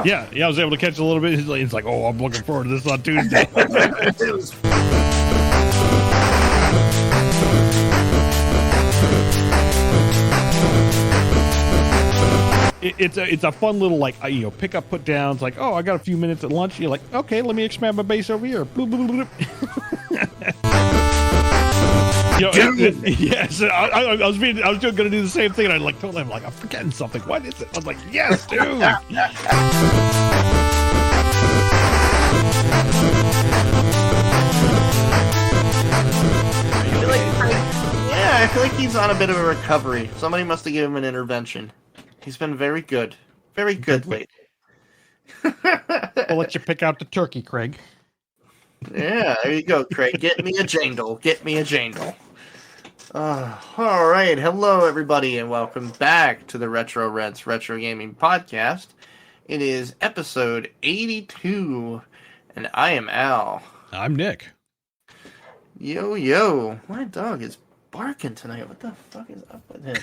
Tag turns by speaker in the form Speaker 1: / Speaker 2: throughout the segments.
Speaker 1: Yeah, I was able to catch a little bit. He's like, oh, I'm looking forward to this on Tuesday. It's a fun little, like, pick up, put down. It's like, oh, I got a few minutes at lunch. You're like, okay, let me expand my base over here. Bloop, bloop, bloop. Yes, I was going to do the same thing, and I told him, I'm forgetting something. What is it? I was like, yes, dude.
Speaker 2: I feel like he's on a bit of a recovery. Somebody must have given him an intervention. He's been very good lately.
Speaker 1: I'll let you pick out the turkey, Craig.
Speaker 2: Yeah, there you go, Craig. Get me a jangle. All right. Hello, everybody, and welcome back to the Retro Reds Retro Gaming Podcast. It is episode 82, and I am Al.
Speaker 1: I'm Nick.
Speaker 2: Yo. My dog is barking tonight. What the fuck is up with him?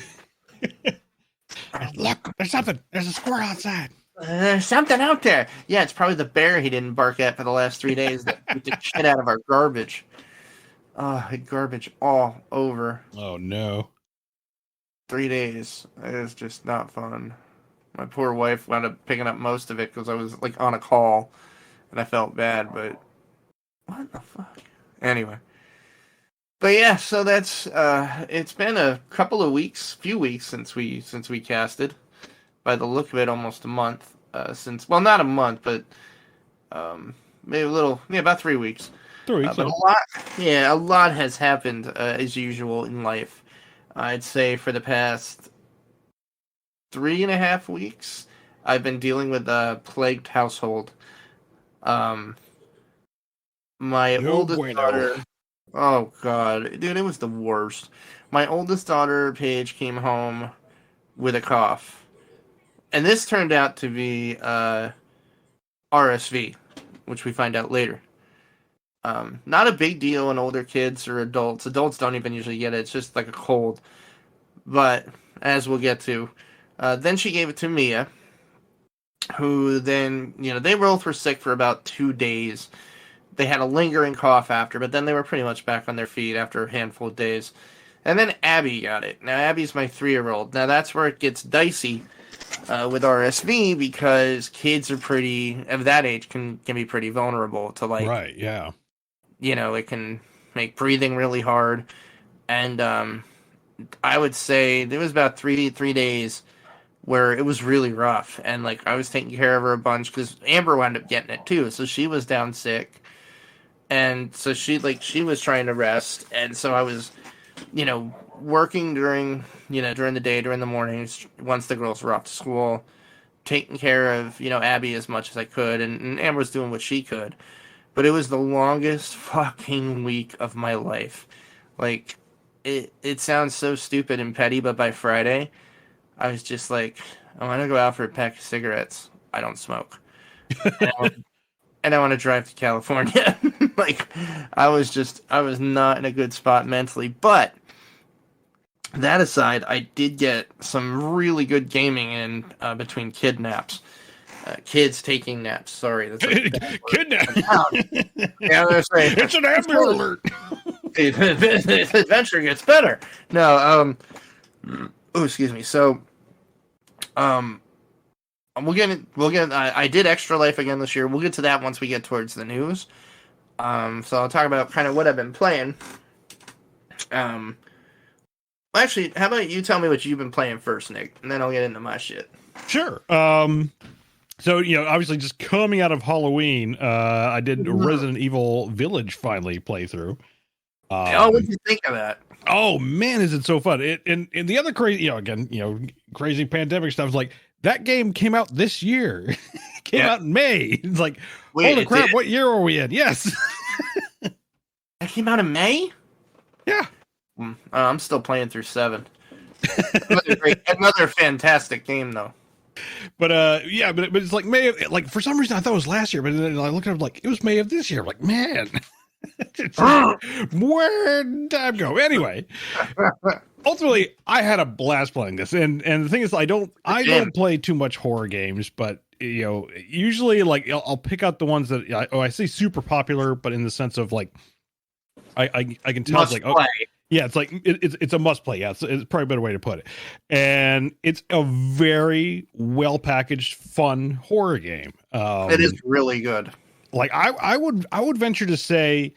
Speaker 1: Look, there's something. There's a squirrel outside.
Speaker 2: There's something out there. Yeah, it's probably the bear he didn't bark at for the last 3 days that beat the shit out of our garbage. Garbage all over.
Speaker 1: Oh, no.
Speaker 2: 3 days. It is just not fun. My poor wife wound up picking up most of it because I was, on a call, and I felt bad, but what the fuck? Anyway. But yeah, so that's it's been a few weeks since we casted. By the look of it, almost a month not a month, but maybe about 3 weeks.
Speaker 1: 3 weeks.
Speaker 2: But a lot has happened as usual in life. I'd say for the past 3.5 weeks, I've been dealing with a plagued household. My oldest daughter. Oh, God. Dude, it was the worst. My oldest daughter, Paige, came home with a cough. And this turned out to be RSV, which we find out later. Not a big deal in older kids or adults. Adults don't even usually get it. It's just like a cold. But, as we'll get to, then she gave it to Mia, who then, they both were sick for about 2 days. They had a lingering cough after, but then they were pretty much back on their feet after a handful of days. And then Abby got it. Now, Abby's my 3-year-old. Now, that's where it gets dicey with RSV because kids are of that age can be pretty vulnerable to,
Speaker 1: right, yeah.
Speaker 2: It can make breathing really hard. And I would say there was about three days where it was really rough. And, I was taking care of her a bunch because Amber wound up getting it, too. So she was down sick. And so she was trying to rest, and so I was, working during the day, during the mornings, once the girls were off to school, taking care of, Abby as much as I could, and Amber was doing what she could. But it was the longest fucking week of my life. It sounds so stupid and petty, but by Friday, I was just I want to go out for a pack of cigarettes. I don't smoke. And I want to drive to California. I was not in a good spot mentally. But that aside, I did get some really good gaming in between kid naps. Kids taking naps. Sorry. That's
Speaker 1: Kidnap.
Speaker 2: Yeah, they're saying,
Speaker 1: it's an Amber Alert.
Speaker 2: The adventure gets better. No, excuse me. So, we'll get. I did Extra Life again this year. We'll get to that once we get towards the news. So I'll talk about kind of what I've been playing. Actually, how about you tell me what you've been playing first, Nick, and then I'll get into my shit.
Speaker 1: Sure. So obviously, just coming out of Halloween, I did Resident Evil Village finally playthrough.
Speaker 2: What did you think of that?
Speaker 1: Oh man, is it so fun! And the other crazy, crazy pandemic stuff is that game came out this year. It came out in May. It's holy crap, what year are we in? Yes.
Speaker 2: That came out in May?
Speaker 1: Yeah.
Speaker 2: I'm still playing through 7. Another fantastic game, though.
Speaker 1: But but it's May of, for some reason I thought it was last year, but then I looked at it it was May of this year. I'm man. Where'd time go? Anyway. ultimately, I had a blast playing this, and the thing is, I don't play too much horror games, but usually like I'll pick out the ones that I say super popular, but in the sense of like I can tell it's like it's like it's a must play. Yeah, it's probably a better way to put it, and it's a very well packaged, fun horror game.
Speaker 2: It is really good.
Speaker 1: Like I would venture to say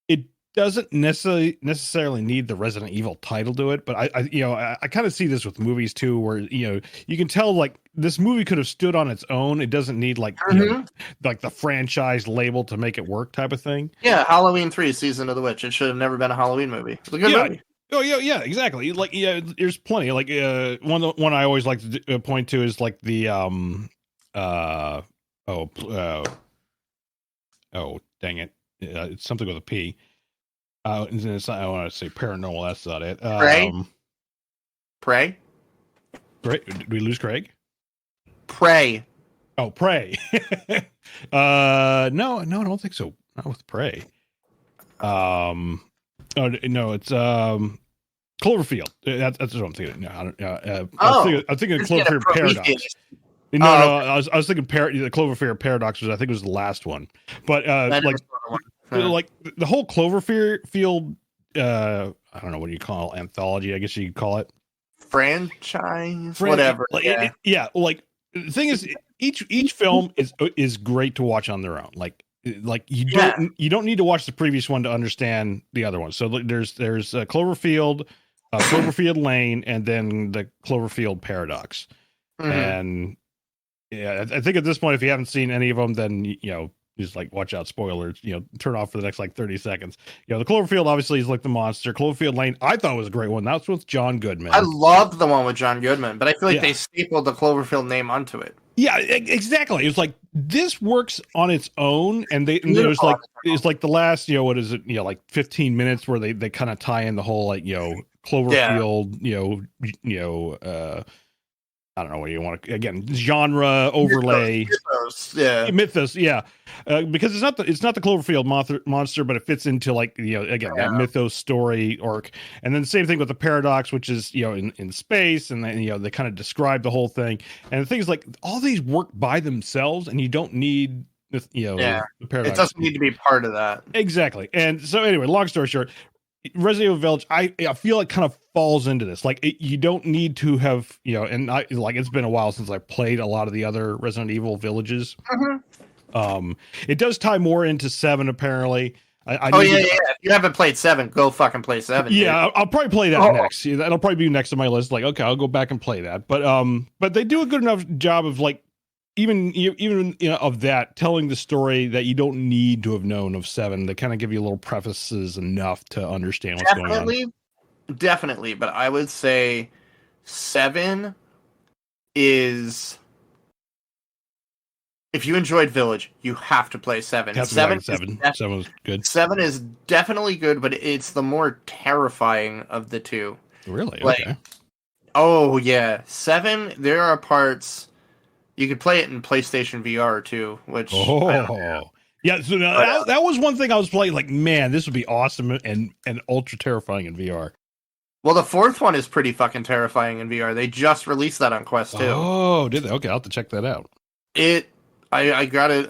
Speaker 1: it doesn't necessarily need the Resident Evil title to it, but I kind of see this with movies too, where you can tell like this movie could have stood on its own. It doesn't need like like the franchise label to make it work, type of thing.
Speaker 2: Yeah, Halloween 3: Season of the Witch. It should have never been a Halloween movie. It's a good movie.
Speaker 1: Oh yeah, exactly. Like there's plenty. Like one I always like to point to is like the oh dang it, it's something with a P. It's not, I want to say paranormal. That's not it.
Speaker 2: Prey.
Speaker 1: Did we lose Craig?
Speaker 2: Prey.
Speaker 1: Oh, Prey. No, I don't think so. Not with Prey. Oh no, it's Cloverfield. That's what I'm thinking. No, I'm thinking Cloverfield Paradox. No, I was thinking the Cloverfield Paradox was, I think it was the last one. But like the whole Cloverfield, I don't know what you call it, anthology, I guess you could call it.
Speaker 2: Franchise, whatever.
Speaker 1: Like, like the thing is, each film is great to watch on their own. Like you don't need to watch the previous one to understand the other one. So there's Cloverfield, Cloverfield Lane, and then the Cloverfield Paradox. And yeah, I think at this point, if you haven't seen any of them, then just like watch out, spoilers. Turn off for the next like 30 seconds. The Cloverfield obviously is like the monster. Cloverfield Lane, I thought was a great one. That's with John Goodman.
Speaker 2: I loved the one with John Goodman, but I feel like they stapled the Cloverfield name onto it.
Speaker 1: Yeah, exactly. It's like this works on its own, and there's like it's like the last what is it like 15 minutes where they kind of tie in the whole like Cloverfield I don't know what you want to, again, genre overlay. Mythos, yeah. Because it's not the Cloverfield monster, but it fits into like that mythos story arc. And then the same thing with the Paradox, which is in space, and then they kind of describe the whole thing. And the thing is, like, all these work by themselves, and you don't need the Paradox.
Speaker 2: It doesn't need to be part of that.
Speaker 1: Exactly. And so anyway, long story short, Resident Evil Village, I feel like kind of falls into this. Like you don't need to have, and it's been a while since I played a lot of the other Resident Evil Villages. It does tie more into 7 apparently.
Speaker 2: If you haven't played 7, go fucking play 7.
Speaker 1: Yeah, dude. I'll probably play that next. That'll probably be next on my list. Like, okay, I'll go back and play that. But they do a good enough job of like even of that, telling the story that you don't need to have known of 7. They kind of give you little prefaces enough to understand what's going on.
Speaker 2: Definitely, but I would say 7 is, if you enjoyed Village, you have to play 7. 7
Speaker 1: was good.
Speaker 2: 7 is definitely good, but it's the more terrifying of the two.
Speaker 1: Really?
Speaker 2: Like,
Speaker 1: okay.
Speaker 2: Oh yeah, 7. There are parts. You could play it in PlayStation VR too, which
Speaker 1: yeah. So that was one thing I was playing. Like, man, this would be awesome and ultra terrifying in VR.
Speaker 2: Well, the 4th one is pretty fucking terrifying in VR. They just released that on Quest 2.
Speaker 1: Oh, did they? Okay, I'll have to check that out.
Speaker 2: I got it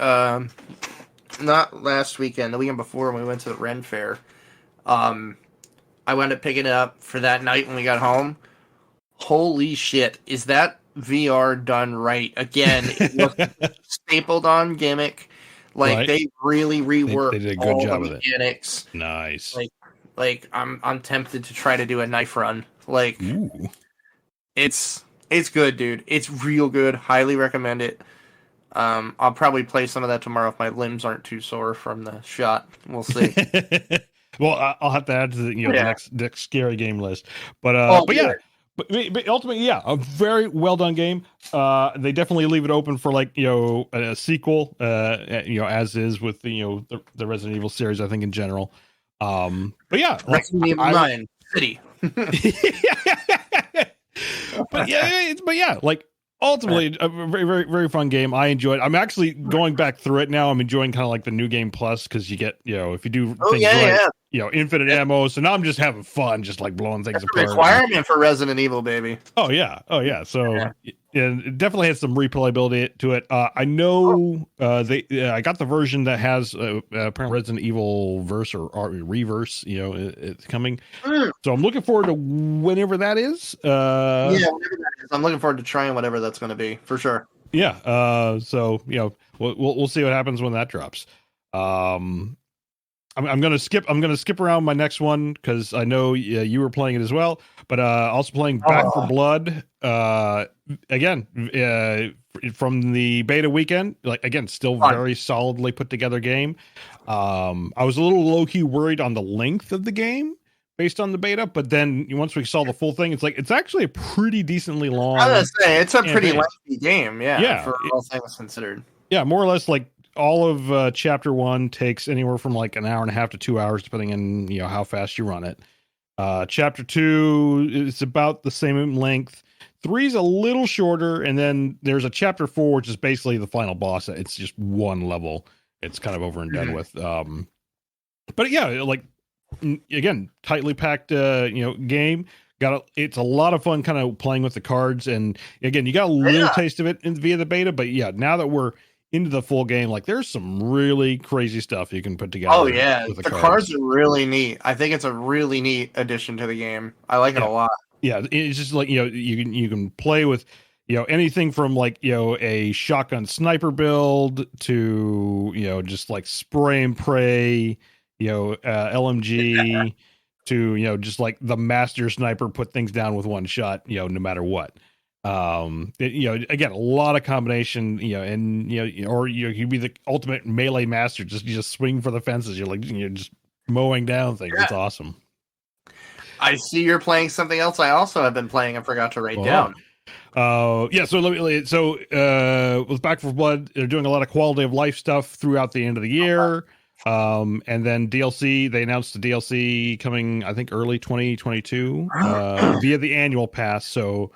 Speaker 2: not last weekend, the weekend before when we went to the Ren Fair. I wound up picking it up for that night when we got home. Holy shit, is that VR done right? Again, it was stapled on gimmick. Like, right. They really reworked they did a good job the mechanics.
Speaker 1: Nice.
Speaker 2: Like I'm tempted to try to do a knife run. Like, ooh. It's good, dude. It's real good. Highly recommend it. I'll probably play some of that tomorrow if my limbs aren't too sore from the shot. We'll see.
Speaker 1: Well, I'll have to add to the next scary game list. But yeah. But ultimately, yeah, a very well done game. They definitely leave it open for like a sequel, as is with the Resident Evil series, I think in general. But yeah,
Speaker 2: Resident Evil 9 City.
Speaker 1: but yeah, like ultimately a very, very, very fun game. I enjoyed it. I'm actually going back through it now. I'm enjoying kind of like the new game plus because you get if you do things right, infinite ammo. So now I'm just having fun, just like blowing things
Speaker 2: That's
Speaker 1: apart.
Speaker 2: A requirement for Resident Evil, baby.
Speaker 1: Oh yeah. So it definitely has some replayability to it. I know I got the version that has apparently Resident Evil verse or reverse. It's coming. So I'm looking forward to whenever that is.
Speaker 2: Whenever that is. I'm looking forward to trying whatever that's going to be for sure.
Speaker 1: Yeah. So we'll see what happens when that drops. I'm gonna skip around my next one because I know you were playing it as well, but also playing Back for Blood again from the beta weekend. Like again, still very solidly put together game. I was a little low key worried on the length of the game based on the beta, but then once we saw the full thing, it's actually a pretty decently long.
Speaker 2: I was gonna say it's a pretty
Speaker 1: campaign.
Speaker 2: lengthy game, yeah, for all things considered.
Speaker 1: Yeah, more or less like. All of chapter 1 takes anywhere from like an hour and a half to 2 hours, depending on how fast you run it. Chapter 2 is about the same length. 3 is a little shorter, and then there's a chapter 4, which is basically the final boss. It's just one level. It's kind of over and done with. But yeah, like again, tightly packed game. It's a lot of fun, kind of playing with the cards, and again, you got a little taste of it via the beta. But yeah, now that we're into the full game, like there's some really crazy stuff you can put together.
Speaker 2: Oh yeah, the cards are really neat. I think it's a really neat addition to the game. I like it a lot.
Speaker 1: Yeah, it's just like you can play with anything from like a shotgun sniper build to just like spray and pray LMG to just like the master sniper, put things down with one shot no matter what. Again, a lot of combination, and or you'd be the ultimate melee master, just swing for the fences. You're just mowing down things. It's awesome.
Speaker 2: I see you're playing something else I also have been playing and forgot to write down.
Speaker 1: So with Back for Blood, they're doing a lot of quality of life stuff throughout the end of the year. And then DLC, they announced the DLC coming, I think, early 2022 via the annual pass. So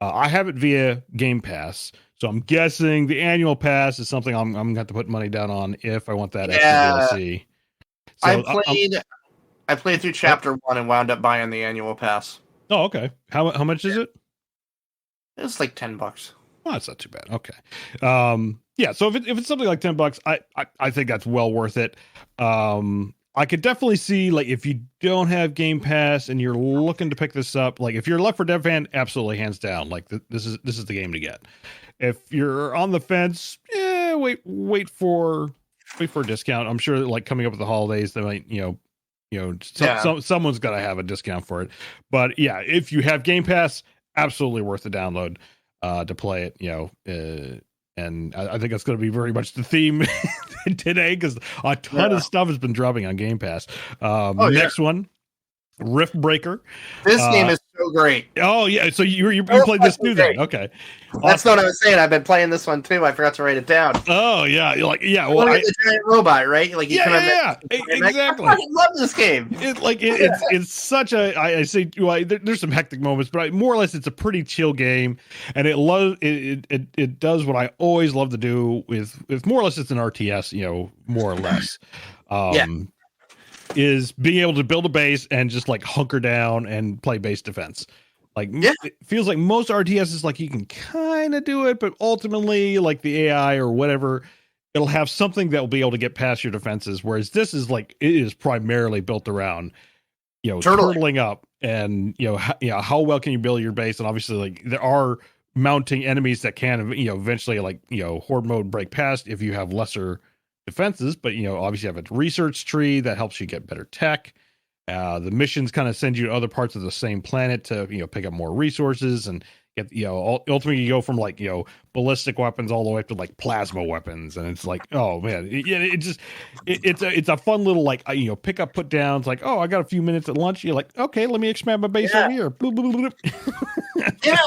Speaker 1: I have it via GamePass, so I'm guessing the annual pass is something I'm going to have to put money down on if I want that extra DLC. So
Speaker 2: I played through chapter 1 and wound up buying the annual pass.
Speaker 1: Oh, okay. How much is it?
Speaker 2: It's like $10.
Speaker 1: Oh, that's not too bad. Okay. Yeah. So if it's something like $10, I think that's well worth it. I could definitely see, like, if you don't have Game Pass and you're looking to pick this up, like if you're a Left 4 Dead fan, absolutely, hands down, like this is the game to get. If you're on the fence, wait for a discount. I'm sure that, like, coming up with the holidays, they might someone's got to have a discount for it. But yeah, if you have Game Pass, absolutely worth the download to play it. And I think that's going to be very much the theme today, because a ton of stuff has been dropping on Game Pass. Next one, Rift Breaker.
Speaker 2: This game is so great.
Speaker 1: Oh yeah, so you played this too then? Okay,
Speaker 2: that's what I was saying. I've been playing this one too. I forgot to write it down.
Speaker 1: Oh yeah, you're like
Speaker 2: Well, the giant robot, right? Like
Speaker 1: exactly.
Speaker 2: I love this game.
Speaker 1: It's such a. I say there's some hectic moments, but more or less it's a pretty chill game, and it does what I always love to do with more or less it's an RTS, more or less. Is being able to build a base and just like hunker down and play base defense. Like it feels like most RTSs, like you can kind of do it, but ultimately, like the AI or whatever, it'll have something that will be able to get past your defenses. Whereas this is like, it is primarily built around, turtling up and, how well can you build your base? And obviously, like, there are mounting enemies that can, eventually, like, horde mode break past if you have lesser defenses, but obviously you have a research tree that helps you get better tech. The missions kind of send you to other parts of the same planet to pick up more resources and get ultimately you go from like ballistic weapons all the way up to like plasma weapons, and it's like, oh man, it's a fun little like pick up put downs, like, oh, I got a few minutes at lunch, you're like, okay, let me expand my base over here.
Speaker 2: Yeah,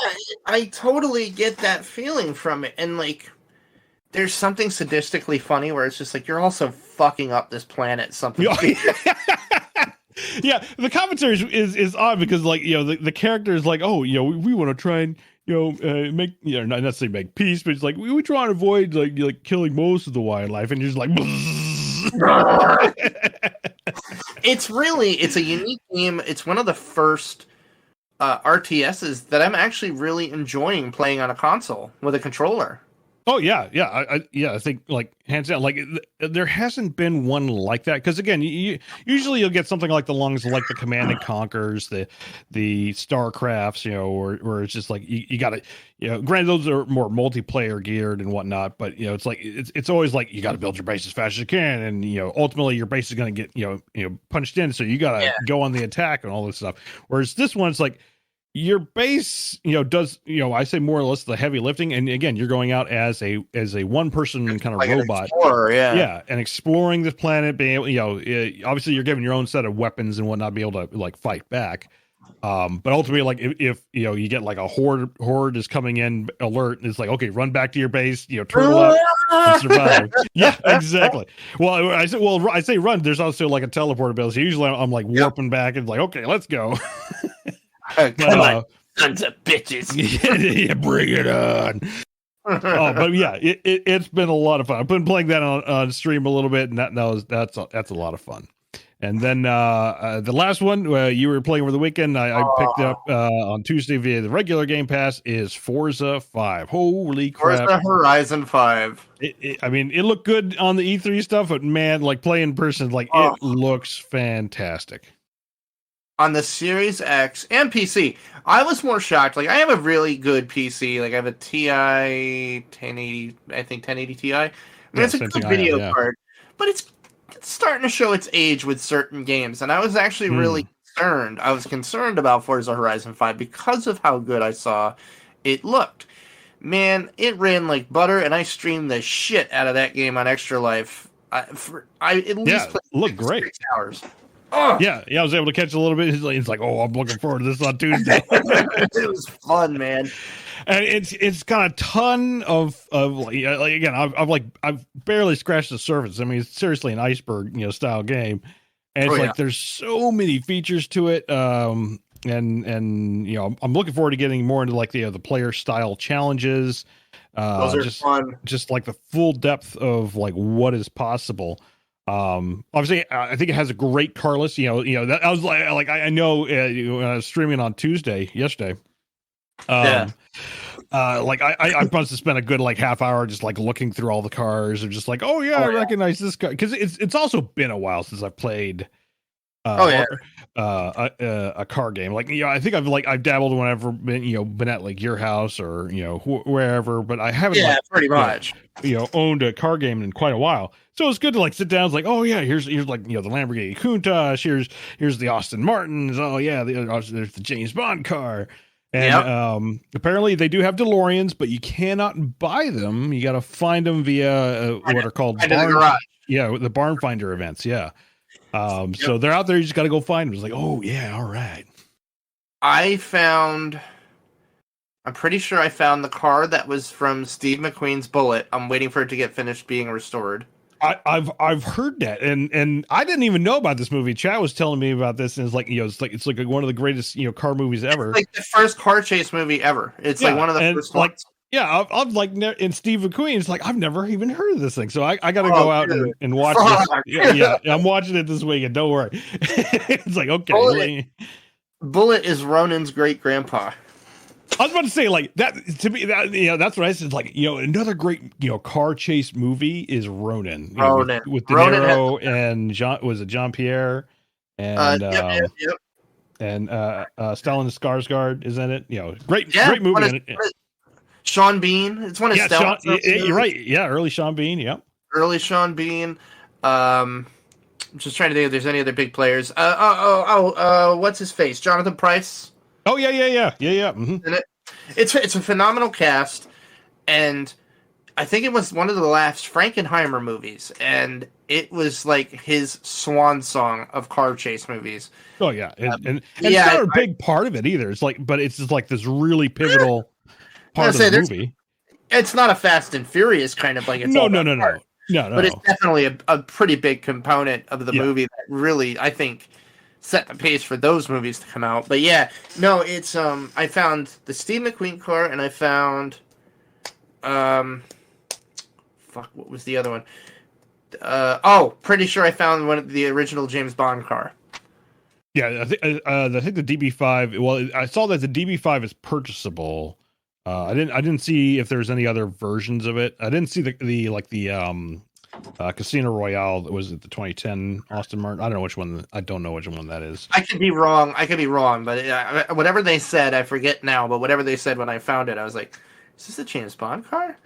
Speaker 2: I totally get that feeling from it, and like, there's something sadistically funny where it's just like, you're also fucking up this planet. Something.
Speaker 1: Yeah, the commentary is odd because, like, the character is like, oh, we want to try and make not necessarily make peace, but it's like we try and avoid like killing most of the wildlife, and you're just like,
Speaker 2: It's a unique game. It's one of the first RTSs that I'm actually really enjoying playing on a console with a controller.
Speaker 1: Oh yeah, I think like hands down, like there hasn't been one like that because again, usually you'll get something like the lungs, like the Command and Conquers, the Starcrafts, where it's just like you got to, granted those are more multiplayer geared and whatnot, but it's like it's always like you got to build your base as fast as you can, and ultimately your base is going to get punched in, so you got to go on the attack and all this stuff. Whereas this one, it's like your base, does, I say more or less the heavy lifting. And again, you're going out as a one person kind of like robot. Yeah. And exploring this planet, being able, obviously you're given your own set of weapons and whatnot, be able to like fight back. But ultimately, like if you get like a horde is coming in alert, and it's like, okay, run back to your base, turtle up and survive. Yeah, exactly. Well, I say run. There's also like a teleport ability. Usually I'm like warping back and like, okay, let's go.
Speaker 2: Come on, sons of bitches.
Speaker 1: Yeah, bring it on. But yeah, it's been a lot of fun. I've been playing that on stream a little bit, and that's a lot of fun. And then the last one you were playing over the weekend, I picked up on Tuesday via the regular Game Pass, is Forza 5. Holy crap.
Speaker 2: Forza Horizon 5.
Speaker 1: I mean, it looked good on the E3 stuff, but man, like playing in person, like it looks fantastic.
Speaker 2: On the Series X and PC, I was more shocked. Like, I have a really good PC. Like, I have a TI 1080, I think 1080 Ti. I mean, it's a good video card, but it's starting to show its age with certain games. And I was actually really concerned. I was concerned about Forza Horizon 5 because of how good I saw it looked. Man, it ran like butter, and I streamed the shit out of that game on Extra Life. I at least played
Speaker 1: looked great.
Speaker 2: 6 hours.
Speaker 1: Oh. Yeah, I was able to catch a little bit. He's like, oh, I'm looking forward to this on Tuesday.
Speaker 2: It was fun, man.
Speaker 1: And it's got a ton of like again, I've barely scratched the surface. I mean, it's seriously an iceberg, style game. And it's there's so many features to it. And I'm looking forward to getting more into like the player style challenges.
Speaker 2: Those are fun.
Speaker 1: Just like the full depth of like what is possible. Obviously I think it has a great car list, that I was like I know when I was streaming on yesterday, like I must have spent a good like half hour just like looking through all the cars and just like, I recognize this car, because it's also been a while since I played a car game. Like, I think I've dabbled whenever been at like your house or wherever, but I haven't
Speaker 2: pretty much
Speaker 1: owned a car game in quite a while. So it's good to like sit down. It's like, here's like the Lamborghini Countach, here's the Aston Martins. There's the James Bond car. And apparently they do have DeLoreans, but you cannot buy them. You got to find them via what are called the barn finder events. Yeah. So they're out there. You just got to go find them. It's like, all right.
Speaker 2: I'm pretty sure I found the car that was from Steve McQueen's Bullet. I'm waiting for it to get finished being restored.
Speaker 1: I've heard that, and I didn't even know about this movie. Chad was telling me about this, and it's like one of the greatest car movies ever.
Speaker 2: It's like the first car chase movie ever. It's like one of the first ones.
Speaker 1: Yeah, I've like in Steve McQueen. It's like I've never even heard of this thing, so I got to go out and watch this. Yeah, I'm watching it this weekend. Don't worry. It's like, okay.
Speaker 2: Bullet is Ronan's great grandpa.
Speaker 1: I was about to say, like, that to me, that's what I said. Like, another great car chase movie is Ronin.
Speaker 2: Ronin
Speaker 1: with De Niro and Jean Pierre and and Stellan Skarsgård is in it. Great movie.
Speaker 2: Sean Bean. It's one of Stellan's.
Speaker 1: You're right. Yeah, early Sean Bean. Yeah,
Speaker 2: early Sean Bean. I'm just trying to think if there's any other big players. What's his face? Jonathan Pryce.
Speaker 1: Oh yeah. Mm-hmm.
Speaker 2: It's a phenomenal cast, and I think it was one of the last Frankenheimer movies, and it was like his swan song of car chase movies.
Speaker 1: Oh yeah, and it's not a big part of it either. It's like, but it's just like this really pivotal part of the movie.
Speaker 2: It's not a Fast and Furious kind of like it's
Speaker 1: no.
Speaker 2: But it's definitely a pretty big component of the movie that really, I think, set the pace for those movies to come out. But it's I found the Steve McQueen car, and I found what was the other one? Pretty sure I found one of the original James Bond car.
Speaker 1: Yeah, I think the DB5. Well, I saw that the DB5 is purchasable. I didn't see if there's any other versions of it. I didn't see the Casino Royale that was at the 2010 Aston Martin. I don't know which one. I don't know which one that is.
Speaker 2: I could be wrong. But whatever they said, I forget now. But whatever they said when I found it, I was like, "Is this a James Bond car?"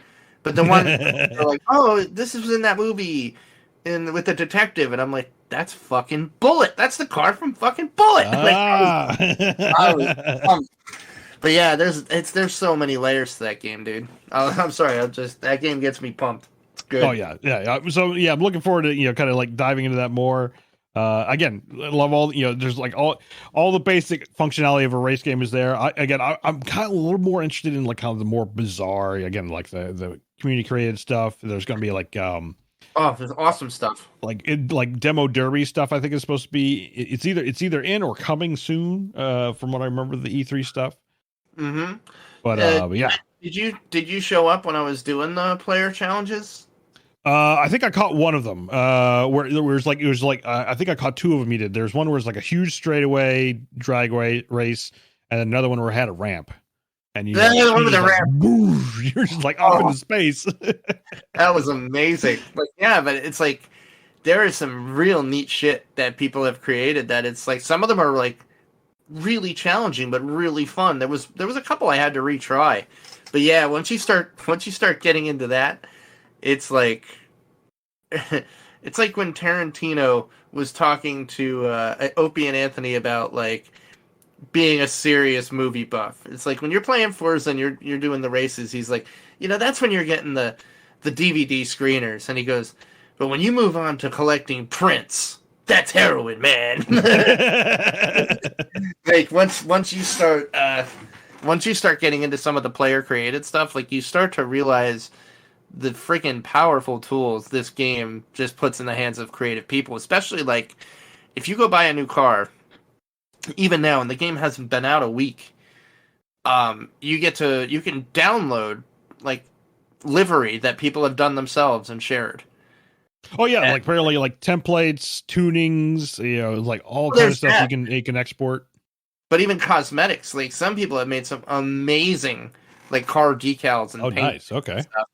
Speaker 2: But the one they're like, "Oh, this was in that movie, with the detective," and I'm like, "That's fucking Bullet. That's the car from fucking Bullet." But yeah, there's so many layers to that game, dude. I'm sorry, that game gets me pumped. It's good.
Speaker 1: Oh yeah. So yeah, I'm looking forward to kind of like diving into that more. Again, love all there's like all the basic functionality of a race game is there. I'm kind of a little more interested in like kind of the more bizarre, again, like the community created stuff. There's going to be like
Speaker 2: there's awesome stuff
Speaker 1: like demo derby stuff. I think is supposed to be. It's either in or coming soon. From what I remember, the E3 stuff.
Speaker 2: Mm-hmm.
Speaker 1: But yeah.
Speaker 2: Did you show up when I was doing the player challenges?
Speaker 1: I think I caught one of them. Where it was like I think I caught two of them. You did. There's one where it's like a huge straightaway drag race, and another one where it had a ramp. And you're just like up into space.
Speaker 2: That was amazing. Like, yeah, but it's like there is some real neat shit that people have created. That it's like some of them are like really challenging, but really fun. There was a couple I had to retry, but yeah, once you start getting into that, it's like it's like when Tarantino was talking to Opie and Anthony about like being a serious movie buff. It's like when you're playing Forza and you're doing the races, he's like, that's when you're getting the DVD screeners, and he goes, but when you move on to collecting prints, that's heroin, man. Like once you start getting into some of the player created stuff, like you start to realize the freaking powerful tools this game just puts in the hands of creative people, especially like if you go buy a new car, even now, and the game hasn't been out a week, you can download like livery that people have done themselves and shared.
Speaker 1: Oh yeah, like apparently like templates, tunings, like all kind of stuff you can export.
Speaker 2: But even cosmetics, like some people have made some amazing like car decals and paint.
Speaker 1: Nice. Okay.
Speaker 2: Stuff.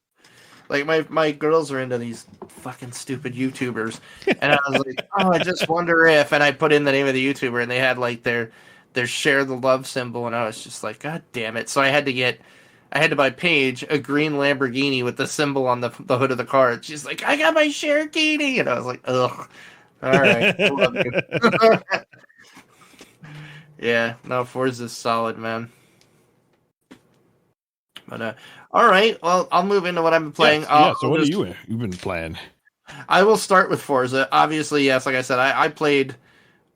Speaker 2: Like my girls are into these fucking stupid YouTubers, and I was like, oh, I just wonder if, and I put in the name of the YouTuber, and they had like their share the love symbol, and I was just like, God damn it! So I had to buy Paige a green Lamborghini with the symbol on the hood of the car. She's like, I got my Cherokee, and I was like, ugh. All right, I love you. Yeah, no, Forza's solid, man. But all right, well, I'll move into what I've been playing.
Speaker 1: So what you've been playing?
Speaker 2: I will start with Forza. Obviously, yes, like I said, I played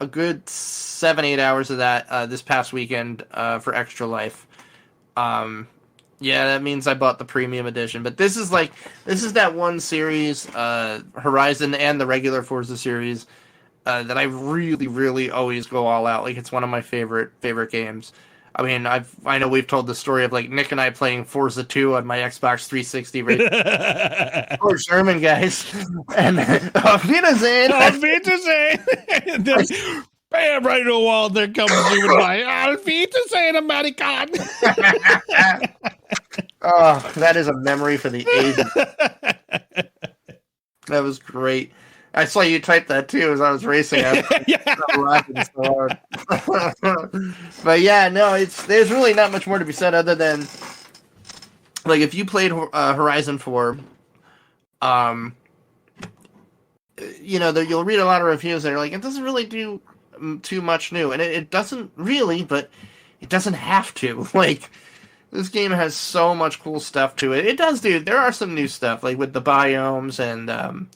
Speaker 2: a good 7-8 hours of that this past weekend for Extra Life. Yeah, that means I bought the premium edition. But this is that one series, Horizon and the regular Forza series, that I really, really always go all out. Like, it's one of my favorite games. I mean, I know we've told the story of like Nick and I playing Forza 2 on my Xbox 360. Or German guys, and Auf Wiedersehen.
Speaker 1: And then, bam! Right in the wall. There comes zooming by. Auf Wiedersehen, American.
Speaker 2: Oh, that is a memory for the ages. That was great. I saw you type that too as I was racing. I was laughing so hard. But yeah, no, there's really not much more to be said other than like if you played Horizon 4, you'll read a lot of reviews that are like it doesn't really do too much new, and it doesn't really, but it doesn't have to. Like this game has so much cool stuff to it. It does, dude. There are some new stuff like with the biomes and.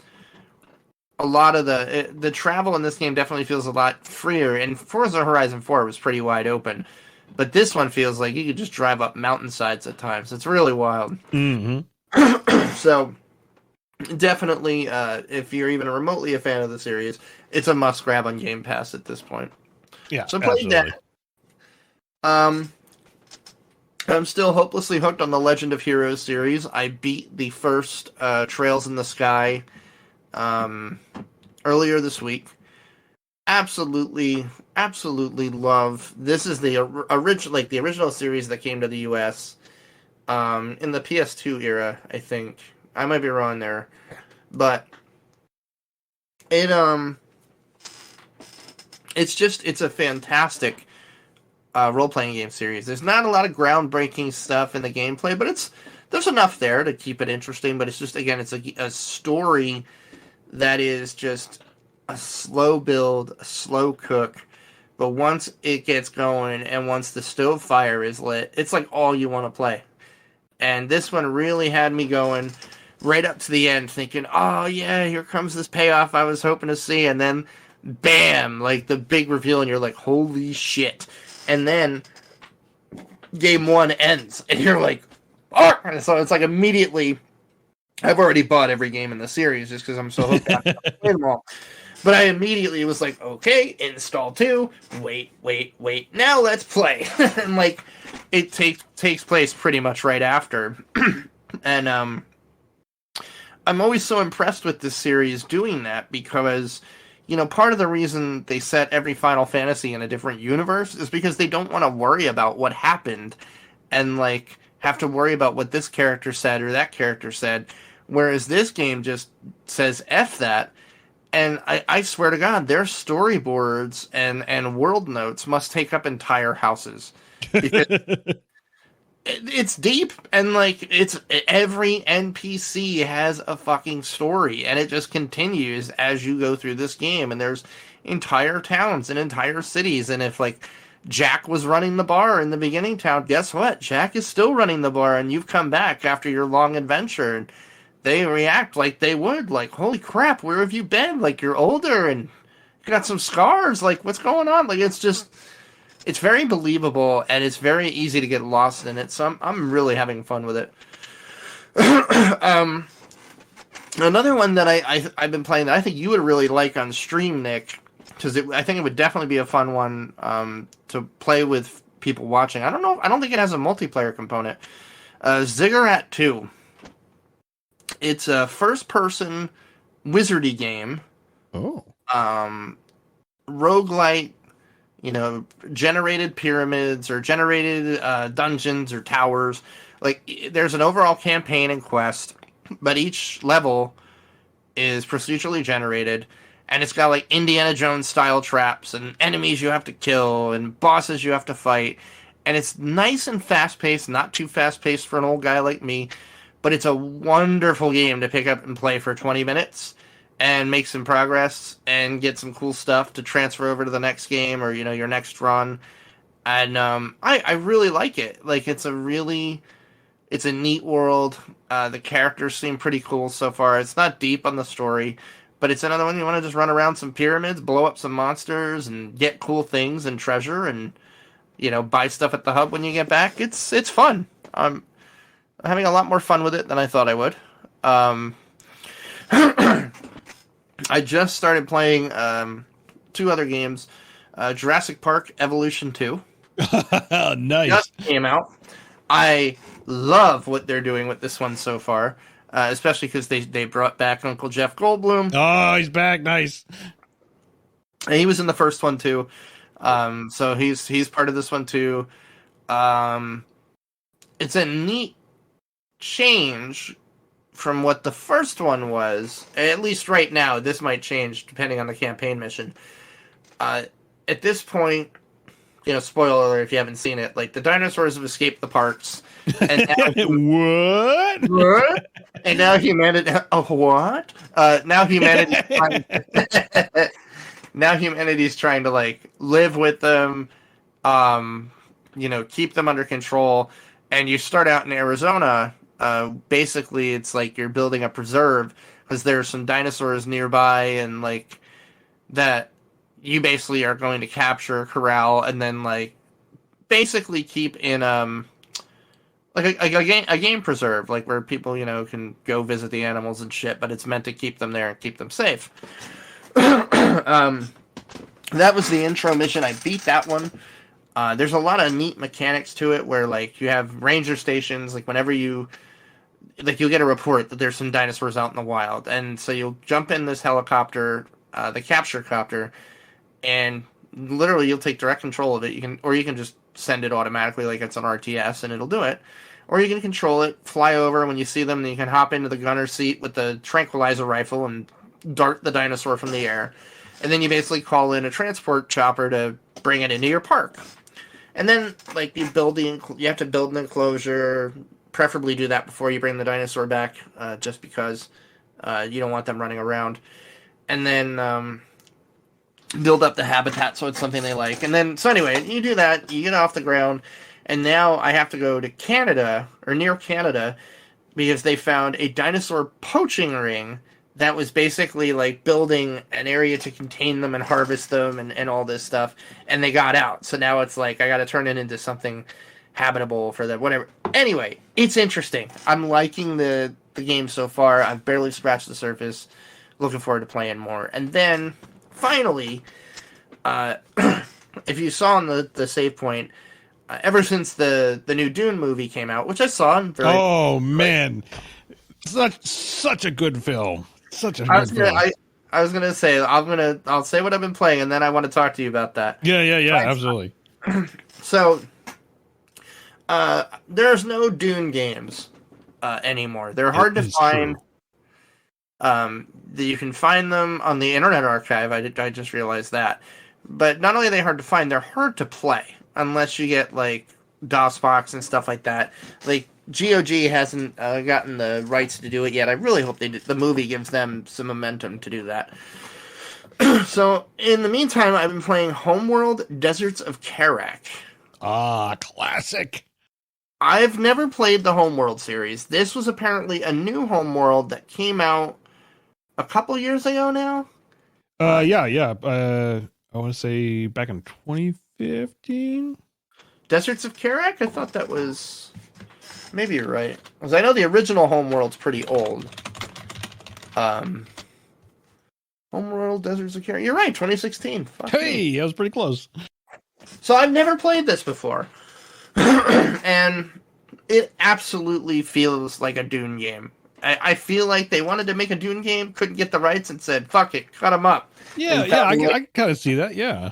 Speaker 2: A lot of the travel in this game definitely feels a lot freer. And Forza Horizon 4 was pretty wide open, but this one feels like you could just drive up mountainsides at times. It's really wild.
Speaker 1: Mm-hmm.
Speaker 2: So definitely, if you're even remotely a fan of the series, it's a must grab on Game Pass at this point.
Speaker 1: Yeah,
Speaker 2: so play that. I'm still hopelessly hooked on the Legend of Heroes series. I beat the first Trails in the Sky earlier this week. Absolutely love. This is the original series that came to the US in the PS2 era, I think. I might be wrong there. But it's a fantastic role-playing game series. There's not a lot of groundbreaking stuff in the gameplay, but there's enough there to keep it interesting. But it's just, again, it's a story that is just a slow build, a slow cook. But once it gets going and once the stove fire is lit, it's like all you want to play. And this one really had me going right up to the end, thinking, oh yeah, here comes this payoff I was hoping to see. And then, bam, like the big reveal, and you're like, holy shit. And then game one ends, and you're like, oh! So it's like immediately, I've already bought every game in the series just because I'm so hooked on them all. But I immediately was like, okay, install 2, wait, now let's play. And like, it takes place pretty much right after. And I'm always so impressed with this series doing that because, you know, part of the reason they set every Final Fantasy in a different universe is because they don't want to worry about what happened and, like, have to worry about what this character said or that character said. Whereas this game just says F that. And I swear to God, their storyboards and world notes must take up entire houses. Because it's deep, and like every NPC has a fucking story, and it just continues as you go through this game. And there's entire towns and entire cities, and if like Jack was running the bar in the beginning town, guess what? Jack is still running the bar, and you've come back after your long adventure, and they react like they would, like, holy crap, where have you been? Like, you're older and you got some scars. Like, what's going on? Like, it's very believable, and it's very easy to get lost in it. So I'm really having fun with it. Another one that I've been playing that I think you would really like on stream, Nick, because I think it would definitely be a fun one to play with people watching. I don't think it has a multiplayer component. Ziggurat 2. It's a first-person wizardy game.
Speaker 1: Oh.
Speaker 2: Roguelite, you know, generated pyramids or generated dungeons or towers. Like, there's an overall campaign and quest, but each level is procedurally generated, and it's got, like, Indiana Jones-style traps and enemies you have to kill and bosses you have to fight. And it's nice and fast-paced, not too fast-paced for an old guy like me. But it's a wonderful game to pick up and play for 20 minutes and make some progress and get some cool stuff to transfer over to the next game or, you know, your next run. And I really like it. Like, it's a neat world. The characters seem pretty cool so far. It's not deep on the story, but it's another one you want to just run around some pyramids, blow up some monsters, and get cool things and treasure and, you know, buy stuff at the hub when you get back. It's fun. I'm having a lot more fun with it than I thought I would. I just started playing 2 other games. Jurassic Park Evolution 2.
Speaker 1: Nice.
Speaker 2: Just came out. I love what they're doing with this one so far, especially because they brought back Uncle Jeff Goldblum.
Speaker 1: Oh, he's back. Nice.
Speaker 2: And he was in the first one too. So he's part of this one too. It's a neat change from what the first one was. At least right now. This might change depending on the campaign mission. At this point, you know, spoiler alert if you haven't seen it, like, the dinosaurs have escaped the parks. And now, what? And now humanity... what? Now humanity's trying to, like, live with them, you know, keep them under control. And you start out in Arizona. Basically, it's like you're building a preserve because there's some dinosaurs nearby, and like that you basically are going to capture, corral, and then like basically keep in like a game preserve, like where people, you know, can go visit the animals and shit, but it's meant to keep them there and keep them safe. That was the intro mission. I beat that one. There's a lot of neat mechanics to it where, like, you have ranger stations, like, whenever you like you'll get a report that there's some dinosaurs out in the wild, and so you'll jump in this helicopter, the capture copter, and literally you'll take direct control of it. You can just send it automatically like it's an RTS and it'll do it, or you can control it, fly over when you see them, then you can hop into the gunner seat with the tranquilizer rifle and dart the dinosaur from the air, and then you basically call in a transport chopper to bring it into your park. And then like you have to build an enclosure. Preferably do that before you bring the dinosaur back, just because you don't want them running around. And then build up the habitat so it's something they like. And then, so anyway, you do that, you get off the ground, and now I have to go to Canada, or near Canada, because they found a dinosaur poaching ring that was basically like building an area to contain them and harvest them and all this stuff. And they got out. So now it's like, I got to turn it into something habitable for them, whatever. Anyway, it's interesting. I'm liking the game so far. I've barely scratched the surface. Looking forward to playing more. And then, finally, if you saw on the save point, ever since the new Dune movie came out, which I saw,
Speaker 1: man, such a good film. Such a good film.
Speaker 2: I was gonna say I'll say what I've been playing, and then I want to talk to you about that.
Speaker 1: Yeah, absolutely.
Speaker 2: So. There's no Dune games anymore. They're hard to find. You can find them on the Internet Archive. I just realized that. But not only are they hard to find, they're hard to play unless you get like DOSBox and stuff like that. Like GOG hasn't gotten the rights to do it yet. I really hope they do. The movie gives them some momentum to do that. So in the meantime, I've been playing Homeworld: Deserts of Carrack.
Speaker 1: Ah, classic.
Speaker 2: I've never played the Homeworld series. This was apparently a new Homeworld that came out a couple years ago now.
Speaker 1: Yeah. I want to say back in 2015.
Speaker 2: Deserts of Carrack? I thought that was... Maybe you're right. Because I know the original Homeworld's pretty old. Homeworld, Deserts of Carrack. You're right, 2016.
Speaker 1: Hey, I was pretty close.
Speaker 2: So I've never played this before. And it absolutely feels like a Dune game. I feel like they wanted to make a Dune game, couldn't get the rights, and said, fuck it, cut them up.
Speaker 1: Yeah, I kind of see that, yeah.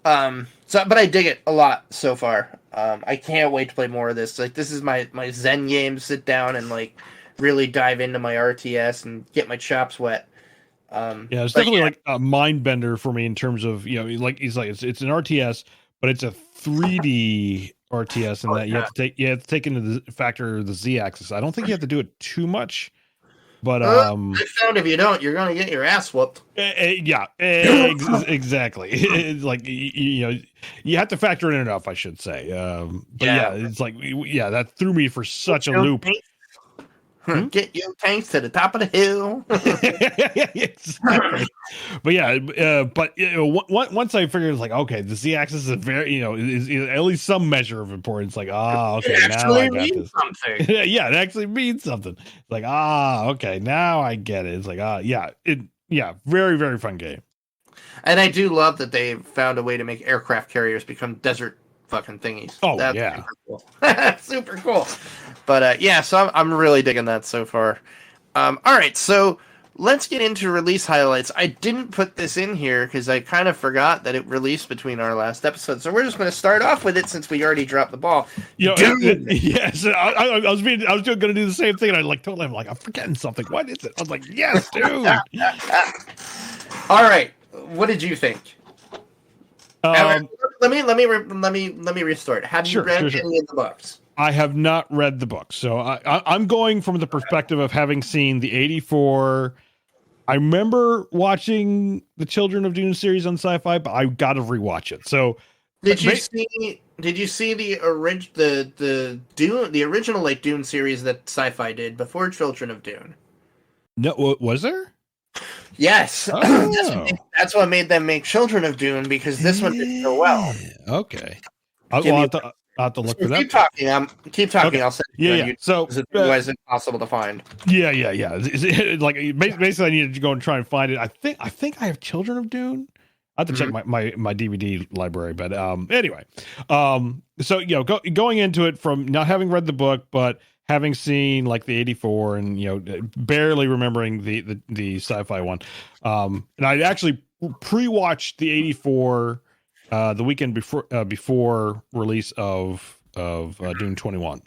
Speaker 2: But I dig it a lot so far. I can't wait to play more of this. Like, this is my Zen game, sit down and, like, really dive into my RTS and get my chops wet.
Speaker 1: It's definitely like a mind bender for me in terms of, like it's an RTS, but it's a 3D RTS, and that you have to take into the factor the Z-axis. I don't think you have to do it too much, but
Speaker 2: I found if you don't, you're gonna get your ass whooped.
Speaker 1: Exactly. It's like you have to factor in enough, I should say. It's like that threw me for such a loop.
Speaker 2: Get your tanks to the top of the hill.
Speaker 1: Exactly. But once I figured it's like, okay, the Z-axis is very, is at least some measure of importance. Like, okay, now I got this. Something. Yeah, it actually means something. It's like, okay, now I get it. It's like, very, very fun game.
Speaker 2: And I do love that they found a way to make aircraft carriers become desert fucking thingies.
Speaker 1: Oh, that's super
Speaker 2: cool. Super cool. But so I'm really digging that so far. All right, so let's get into release highlights. I didn't put this in here because I kind of forgot that it released between our last episode. So we're just going to start off with it since we already dropped the ball.
Speaker 1: Yes, I was going to do the same thing, and I'm forgetting something. What is it? I was like, yes, dude.
Speaker 2: All right, what did you think? Let me restart. Have you read any of the books?
Speaker 1: I have not read the book, so I'm going from the perspective of having seen the 84. I remember watching the Children of Dune series on Sci-Fi, but I got to rewatch it. So,
Speaker 2: did you see the original like Dune series that Sci-Fi did before Children of Dune?
Speaker 1: No, was there?
Speaker 2: Yes, that's what made them make Children of Dune, because this one did so well.
Speaker 1: Okay, I'll have to look for that.
Speaker 2: Keep talking. Okay. I'll send
Speaker 1: it. Yeah. So
Speaker 2: otherwise, it's impossible to find.
Speaker 1: Yeah. Like basically, I need to go and try and find it. I think I have Children of Dune. I have to check my DVD library, but anyway, so going into it from not having read the book, but having seen like the 84 and, barely remembering the sci-fi one. And I actually pre-watched the 84 the weekend before release of Dune 21.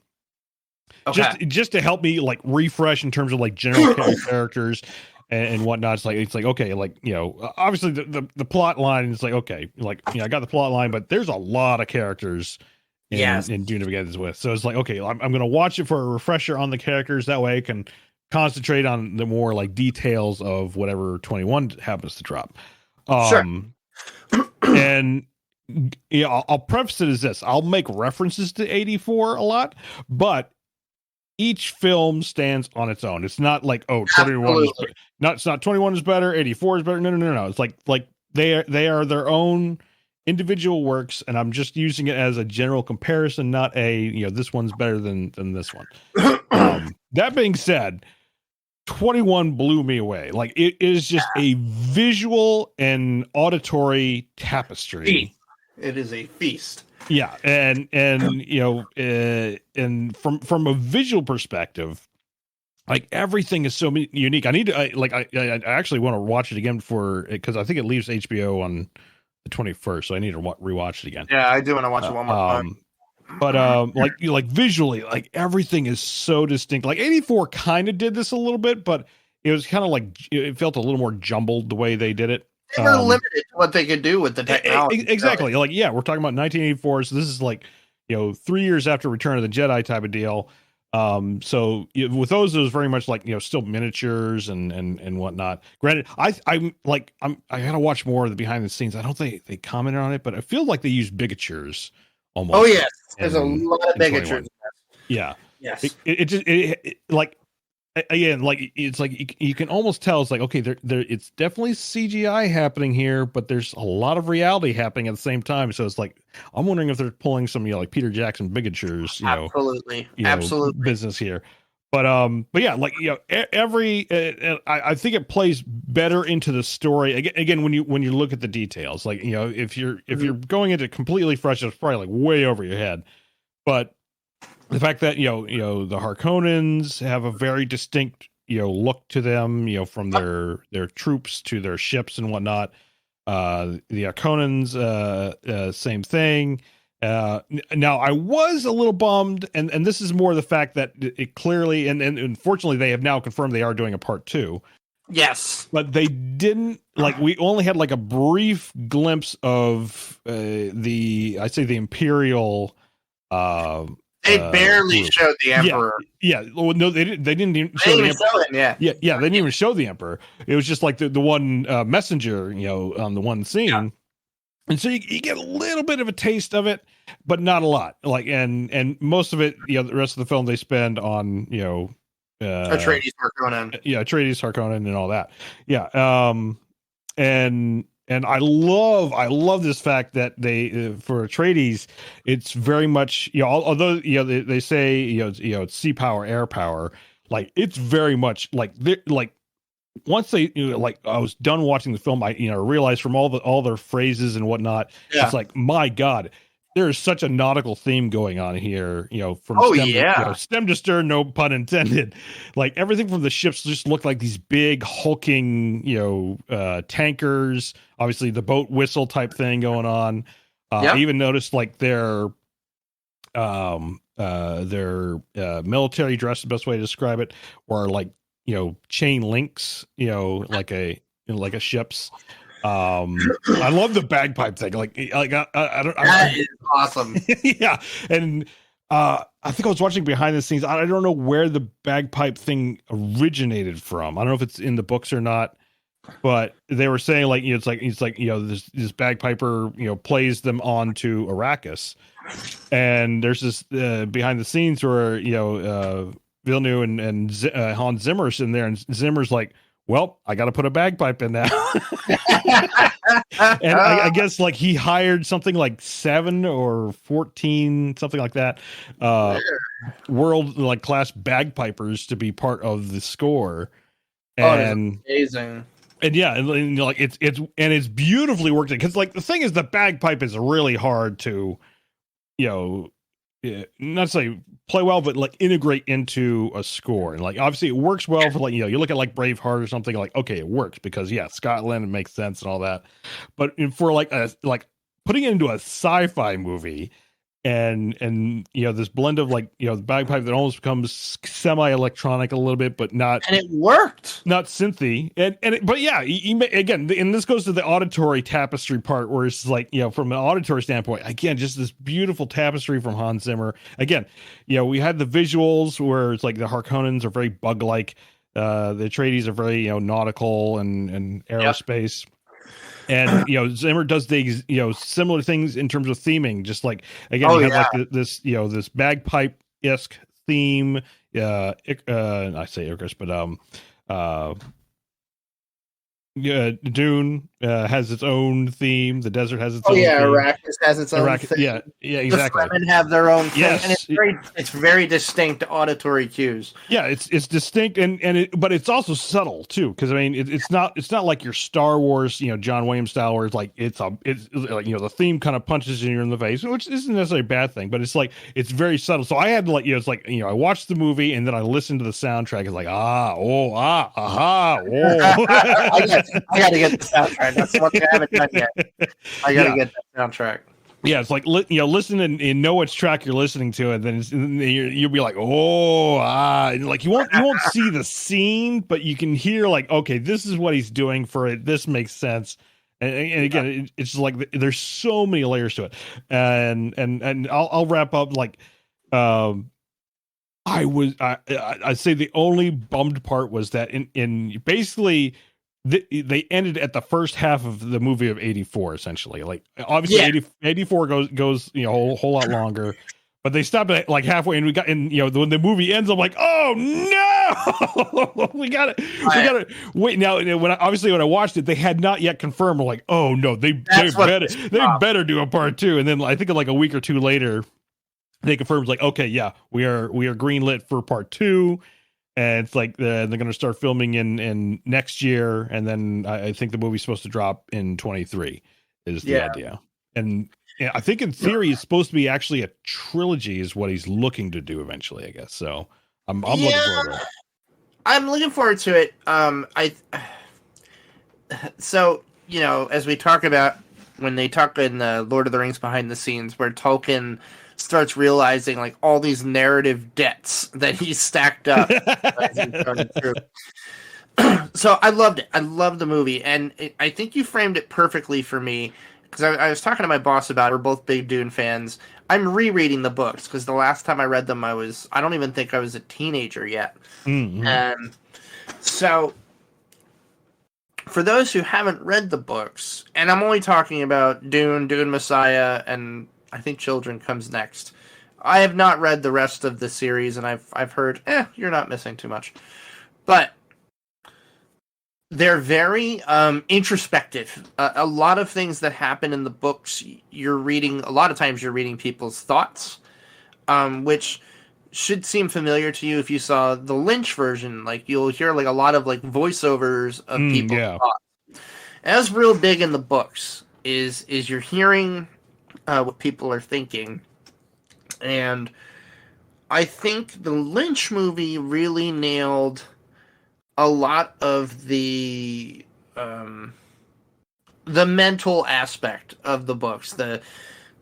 Speaker 2: Okay.
Speaker 1: Just to help me like refresh in terms of like general characters and whatnot. It's like okay, like obviously the plot line is like okay, like I got the plot line, but there's a lot of characters in Dune to begin with. So it's like okay, I'm gonna watch it for a refresher on the characters. That way I can concentrate on the more like details of whatever 21 happens to drop.
Speaker 2: Sure.
Speaker 1: And I'll preface it as this: I'll make references to 84 a lot, but each film stands on its own. It's not like 21 is it's not 21 is better, 84 is better. No. It's like they are their own individual works, and I'm just using it as a general comparison, not a this one's better than this one. That being said, 21 blew me away. Like it is just a visual and auditory tapestry.
Speaker 2: It is a feast.
Speaker 1: Yeah, and and from a visual perspective, like everything is so unique. I need to I actually want to watch it again because I think it leaves HBO on the 21st, so I need to rewatch it again.
Speaker 2: Yeah, I do want to watch it one more time.
Speaker 1: But like visually, like everything is so distinct. Like 84 kind of did this a little bit, but it was kind of like it felt a little more jumbled the way they did it.
Speaker 2: They were limited to what they could do with the technology.
Speaker 1: Exactly. Like, yeah, we're talking about 1984. So this is like, 3 years after Return of the Jedi type of deal. So with those, it was very much like, still miniatures and whatnot. Granted, I gotta watch more of the behind the scenes. I don't think they commented on it, but I feel like they use bigatures almost.
Speaker 2: Oh yes, there's a lot of bigatures.
Speaker 1: Yeah.
Speaker 2: Yes.
Speaker 1: It like. Again, like it's like you can almost tell it's like okay, there it's definitely CGI happening here, but there's a lot of reality happening at the same time. So it's like I'm wondering if they're pulling some like Peter Jackson bigatures,
Speaker 2: absolutely
Speaker 1: business here. But yeah, like every I think it plays better into the story again when you look at the details. Like if you're going into completely fresh, it's probably like way over your head, but. The fact that the Harkonnens have a very distinct look to them, from their troops to their ships and whatnot. The Harkonnens, same thing. Now I was a little bummed, and this is more the fact that it clearly and unfortunately they have now confirmed they are doing a part 2.
Speaker 2: Yes,
Speaker 1: but they didn't we only had like a brief glimpse of the Imperial.
Speaker 2: They barely showed the Emperor.
Speaker 1: Yeah. Well, no, they didn't. They didn't even show the Emperor.
Speaker 2: Yeah.
Speaker 1: They didn't even show the Emperor. It was just like the one messenger, on the one scene, and so you get a little bit of a taste of it, but not a lot. Like and most of it, the rest of the film they spend on
Speaker 2: Atreides Harkonnen.
Speaker 1: Yeah, Atreides Harkonnen and all that. Yeah. And I love this fact that they for Atreides, it's very much although they say it's sea power, air power, like it's very much like once they I was done watching the film, I realized from all their phrases and whatnot, it's like my God, there is such a nautical theme going on here, from stem to stern, no pun intended. Like everything from the ships just look like these big hulking, tankers. Obviously, the boat whistle type thing going on. I even noticed like their military dress, the best way to describe it, or like chain links, like a ship's. I love the bagpipe thing. I don't.
Speaker 2: That is awesome.
Speaker 1: Yeah, and I think I was watching behind the scenes. I don't know where the bagpipe thing originated from. I don't know if it's in the books or not, but they were saying like it's like this bagpiper plays them onto Arrakis, and there's this behind the scenes where Villeneuve and Hans Zimmer's in there, and Zimmer's like, well, I got to put a bagpipe in now. And I guess like he hired something like 7 or 14, something like that, world like class bagpipers to be part of the score. And
Speaker 2: amazing.
Speaker 1: And yeah, and like it's beautifully worked in, because like the thing is the bagpipe is really hard to not to say play well, but like integrate into a score. And like obviously it works well for like, you know, you look at like Braveheart or something, like, okay, it works because yeah, Scotland, it makes sense and all that. But for like putting it into a sci-fi movie, and you know, this blend of like, you know, the bagpipe that almost becomes semi-electronic a little bit, but not,
Speaker 2: and it worked,
Speaker 1: not synthy, but yeah, again, and this goes to the auditory tapestry part where it's like, you know, from an auditory standpoint, again, just this beautiful tapestry from Hans Zimmer. Again, you know, we had the visuals where it's like the Harkonnens are very bug-like, the Atreides are very, you know, nautical and aerospace. Yep. And, you know, Zimmer does these, you know, similar things in terms of theming. Just like, again, you have like this, you know, this bagpipe-esque theme. I say Icarus, but Dune has its own theme. The desert has its own theme.
Speaker 2: Arrakis has its own thing.
Speaker 1: Yeah, exactly.
Speaker 2: The Fremen have their own thing.
Speaker 1: Yes.
Speaker 2: And it's very distinct auditory cues.
Speaker 1: Yeah, it's distinct but it's also subtle too, because I mean it's not like your Star Wars, you know, John Williams style, where it's like it's like, you know, the theme kind of punches you in the face, which isn't necessarily a bad thing, but it's like it's very subtle. So I had to, like, you know, it's like, you know, I watched the movie and then I listened to the soundtrack. It's like oh.
Speaker 2: I got to get the soundtrack. That's one thing I haven't done yet. I got to get that soundtrack.
Speaker 1: Yeah, it's like, you know, listen and know which track you're listening to, and then you'll be like, like you won't see the scene, but you can hear like, okay, this is what he's doing for it. This makes sense. And again, it's like there's so many layers to it, and I'll wrap up like, I'd say the only bummed part was that in basically. They ended at the first half of the movie of 84, essentially. Like obviously 84 goes, you know, a whole lot longer, but they stopped at like halfway, and you know, when the movie ends, I'm like, oh no, we gotta wait. Now when I watched it, they had not yet confirmed. We're like, oh no, they better do a part 2. And then I think like a week or two later, they confirmed like, okay, yeah, we are greenlit for part 2. And it's like they're going to start filming in next year, and then I think the movie's supposed to drop in 23 is the idea. And I think in theory it's supposed to be actually a trilogy is what he's looking to do eventually, I guess. So I'm looking forward to it.
Speaker 2: I'm looking forward to it. So, you know, as we talk about when they talk in the Lord of the Rings behind the scenes, where Tolkien starts realizing like all these narrative debts that he's stacked up. So I loved it. I loved the movie, and I think you framed it perfectly for me, because I was talking to my boss about it. We're both big Dune fans. I'm rereading the books because the last time I read them, I don't even think I was a teenager yet. Mm-hmm. So for those who haven't read the books, and I'm only talking about Dune Messiah, and I think Children comes next. I have not read the rest of the series, and I've heard, you're not missing too much. But they're very introspective. A lot of things that happen in the books, a lot of times you're reading people's thoughts, which should seem familiar to you if you saw the Lynch version. Like, you'll hear like a lot of like voiceovers of people's thoughts. And that's real big in the books, is you're hearing what people are thinking. And I think the Lynch movie really nailed a lot of the mental aspect of the books, the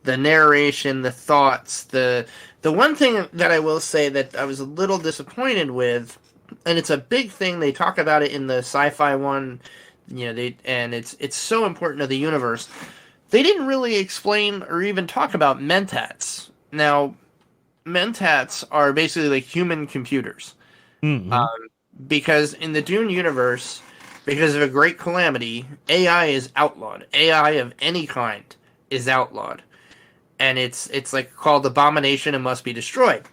Speaker 2: narration, the thoughts. The one thing that I will say that I was a little disappointed with, and it's a big thing, they talk about it in the sci-fi one, you know, and it's so important to the universe. They didn't really explain or even talk about mentats. Now, mentats are basically like human computers. Mm-hmm. Because in the Dune universe, because of a great calamity, AI is outlawed. AI of any kind is outlawed. And it's like called abomination and must be destroyed.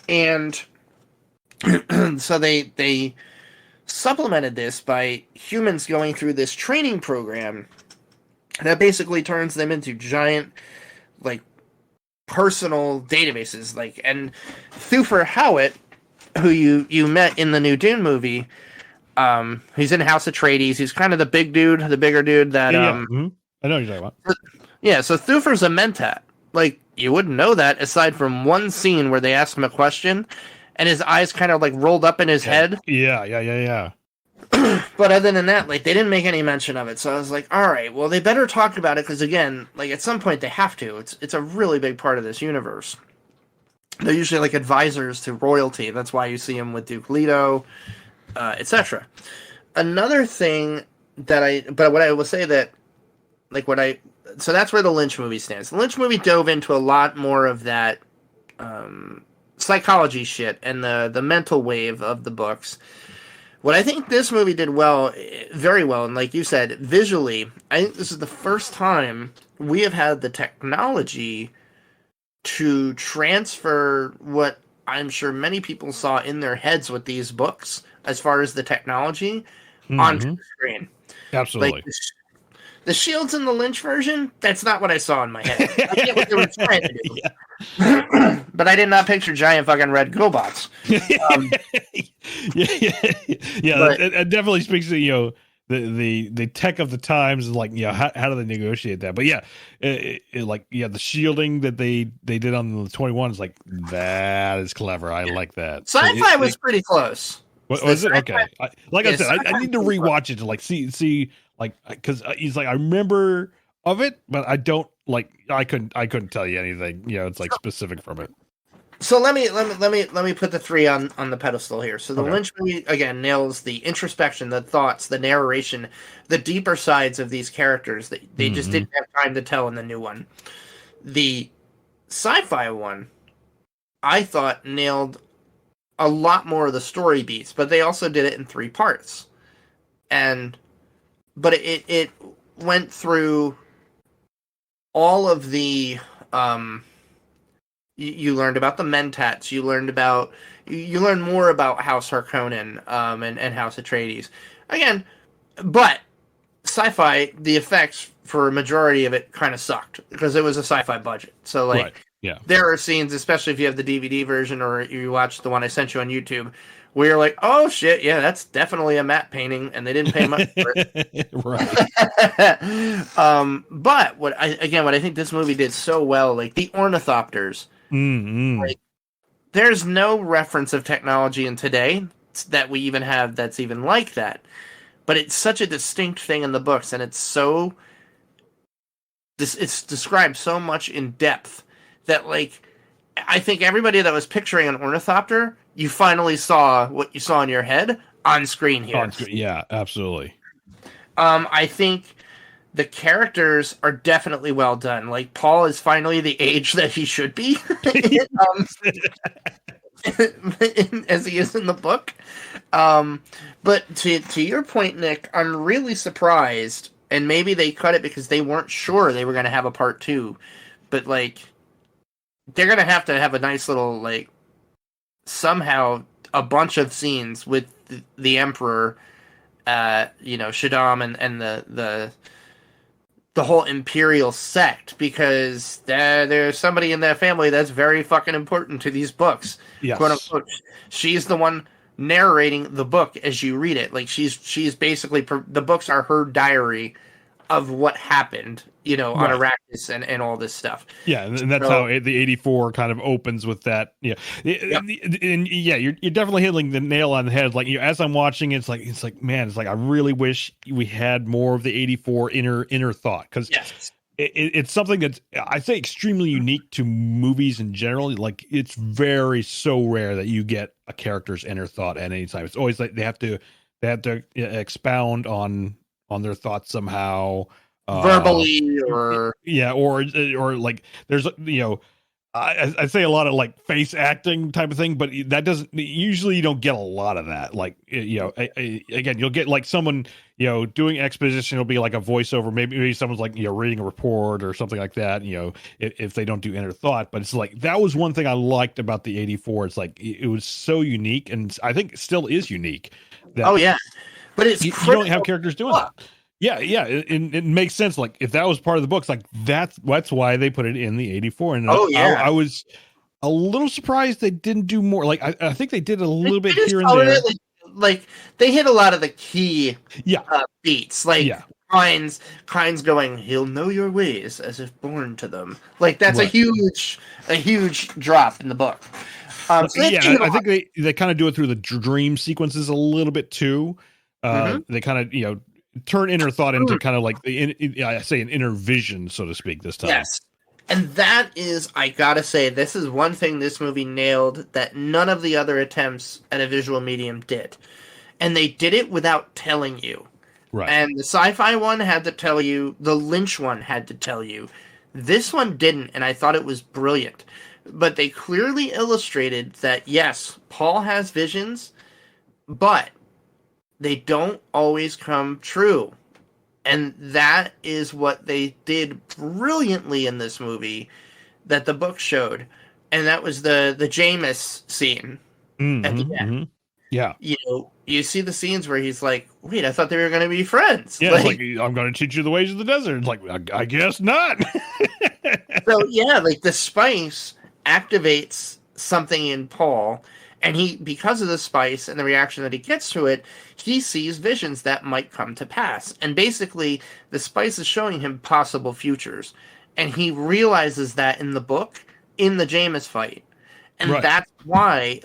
Speaker 2: And so they supplemented this by humans going through this training program that basically turns them into giant, like, personal databases. Like, and Thufir Hawat, who you met in the new Dune movie, he's in House Atreides. He's kind of the bigger dude that
Speaker 1: I know what you're talking about.
Speaker 2: Yeah, so Thufir's a mentat. Like, you wouldn't know that aside from one scene where they ask him a question and his eyes kind of like rolled up in his head.
Speaker 1: Yeah.
Speaker 2: But other than that, like, they didn't make any mention of it. So I was like, all right, well, they better talk about it because, again, like, at some point they have to. It's a really big part of this universe. They're usually like advisors to royalty. That's why you see them with Duke Leto, etc. Another thing but what I will say that, like, so that's where the Lynch movie stands. The Lynch movie dove into a lot more of that psychology shit and the mental wave of the books. What I think this movie did very well, and like you said, visually, I think this is the first time we have had the technology to transfer what I'm sure many people saw in their heads with these books, as far as the technology, onto the screen.
Speaker 1: Absolutely.
Speaker 2: Like, the shields in the Lynch version, that's not what I saw in my head. I get what they were trying to do. Yeah. But I did not picture giant fucking red GoBots.
Speaker 1: It definitely speaks to, you know, the tech of the times, like, you know, how do they negotiate that? But yeah, the shielding that they did on the 21 is like, that is clever. I like that.
Speaker 2: Sci-fi was pretty close.
Speaker 1: What was it? Okay. I said, I need to rewatch it to like see like, because he's like, I remember of it, but I don't like. I couldn't tell you anything. You know, it's like specific from it.
Speaker 2: So let me put the three on the pedestal here. So the Lynch movie again nails the introspection, the thoughts, the narration, the deeper sides of these characters that they just didn't have time to tell in the new one. The sci-fi one, I thought, nailed a lot more of the story beats, but they also did it in 3 parts, but it went through all of the you learned about the Mentats, you learned more about House Harkonnen and House Atreides again, but sci-fi, the effects for a majority of it kind of sucked because it was a sci-fi budget. So like,
Speaker 1: yeah,
Speaker 2: there are scenes, especially if you have the DVD version or you watch the one I sent you on YouTube, where you're like, oh shit, yeah, that's definitely a matte painting, and they didn't pay much for it.
Speaker 1: Right.
Speaker 2: But what I think this movie did so well, like the ornithopters, like, there's no reference of technology in today that we even have that's even like that. But it's such a distinct thing in the books, and it's described so much in depth that, like, I think everybody that was picturing an ornithopter, you finally saw what you saw in your head on screen here.
Speaker 1: Yeah, absolutely.
Speaker 2: I think the characters are definitely well done. Like, Paul is finally the age that he should be, as he is in the book. But to your point, Nick, I'm really surprised, and maybe they cut it because they weren't sure they were going to have a part 2, but like, they're going to have a nice little, like, somehow a bunch of scenes with the Emperor, Shaddam and the whole Imperial sect, because there's somebody in that family that's very fucking important to these books.
Speaker 1: Yes.
Speaker 2: Quote unquote. She's the one narrating the book as you read it. Like, she's basically, the books are her diary of what happened, on Arrakis and all this stuff.
Speaker 1: Yeah, and that's how the 84 kind of opens with that. Yeah, and you're definitely hitting the nail on the head. Like, as I'm watching, it's like, man, it's like, I really wish we had more of the 84 inner thought, because it's something that's, I think, extremely unique to movies in general. Like, it's so rare that you get a character's inner thought at any time. It's always like they have to expound on their thoughts somehow, verbally, or like, there's I say a lot of like face acting type of thing, but that doesn't, usually you don't get a lot of that. Like, again, you'll get like someone doing exposition, it'll be like a voiceover, maybe someone's like reading a report or something like that, if they don't do inner thought. But it's like, that was one thing I liked about the 84. It's like, it was so unique, and I think it still is unique.
Speaker 2: But it's
Speaker 1: you don't have characters doing that. Yeah, it makes sense. Like, if that was part of the books, like, that's why they put it in the 84. And I was a little surprised they didn't do more. Like, I think they did a little bit here and there.
Speaker 2: Like, they hit a lot of the key beats. Like, Kynes going, he'll know your ways as if born to them. Like that's
Speaker 1: Right.
Speaker 2: a huge drop in the book.
Speaker 1: I think they kind of do it through the dream sequences a little bit too. They kind of turn inner thought into kind of like I say an inner vision, so to speak, this time.
Speaker 2: Yes. And that is, I gotta say, this is one thing this movie nailed that none of the other attempts at a visual medium did. And they did it without telling you.
Speaker 1: Right.
Speaker 2: And the sci-fi one had to tell you, the Lynch one had to tell you. This one didn't, and I thought it was brilliant. But they clearly illustrated that, yes, Paul has visions, but they don't always come true. And that is what they did brilliantly in this movie that the book showed. And that was the Jameis scene at the end.
Speaker 1: Mm-hmm. Yeah.
Speaker 2: You see the scenes where he's like, wait, I thought they were going to be friends.
Speaker 1: Yeah, like I'm going to teach you the ways of the desert. It's like, I guess not.
Speaker 2: So, yeah, like the spice activates something in Paul. And because of the spice and the reaction that he gets to it, he sees visions that might come to pass. And basically, the spice is showing him possible futures. And he realizes that in the book, in the Jameis fight. And that's why,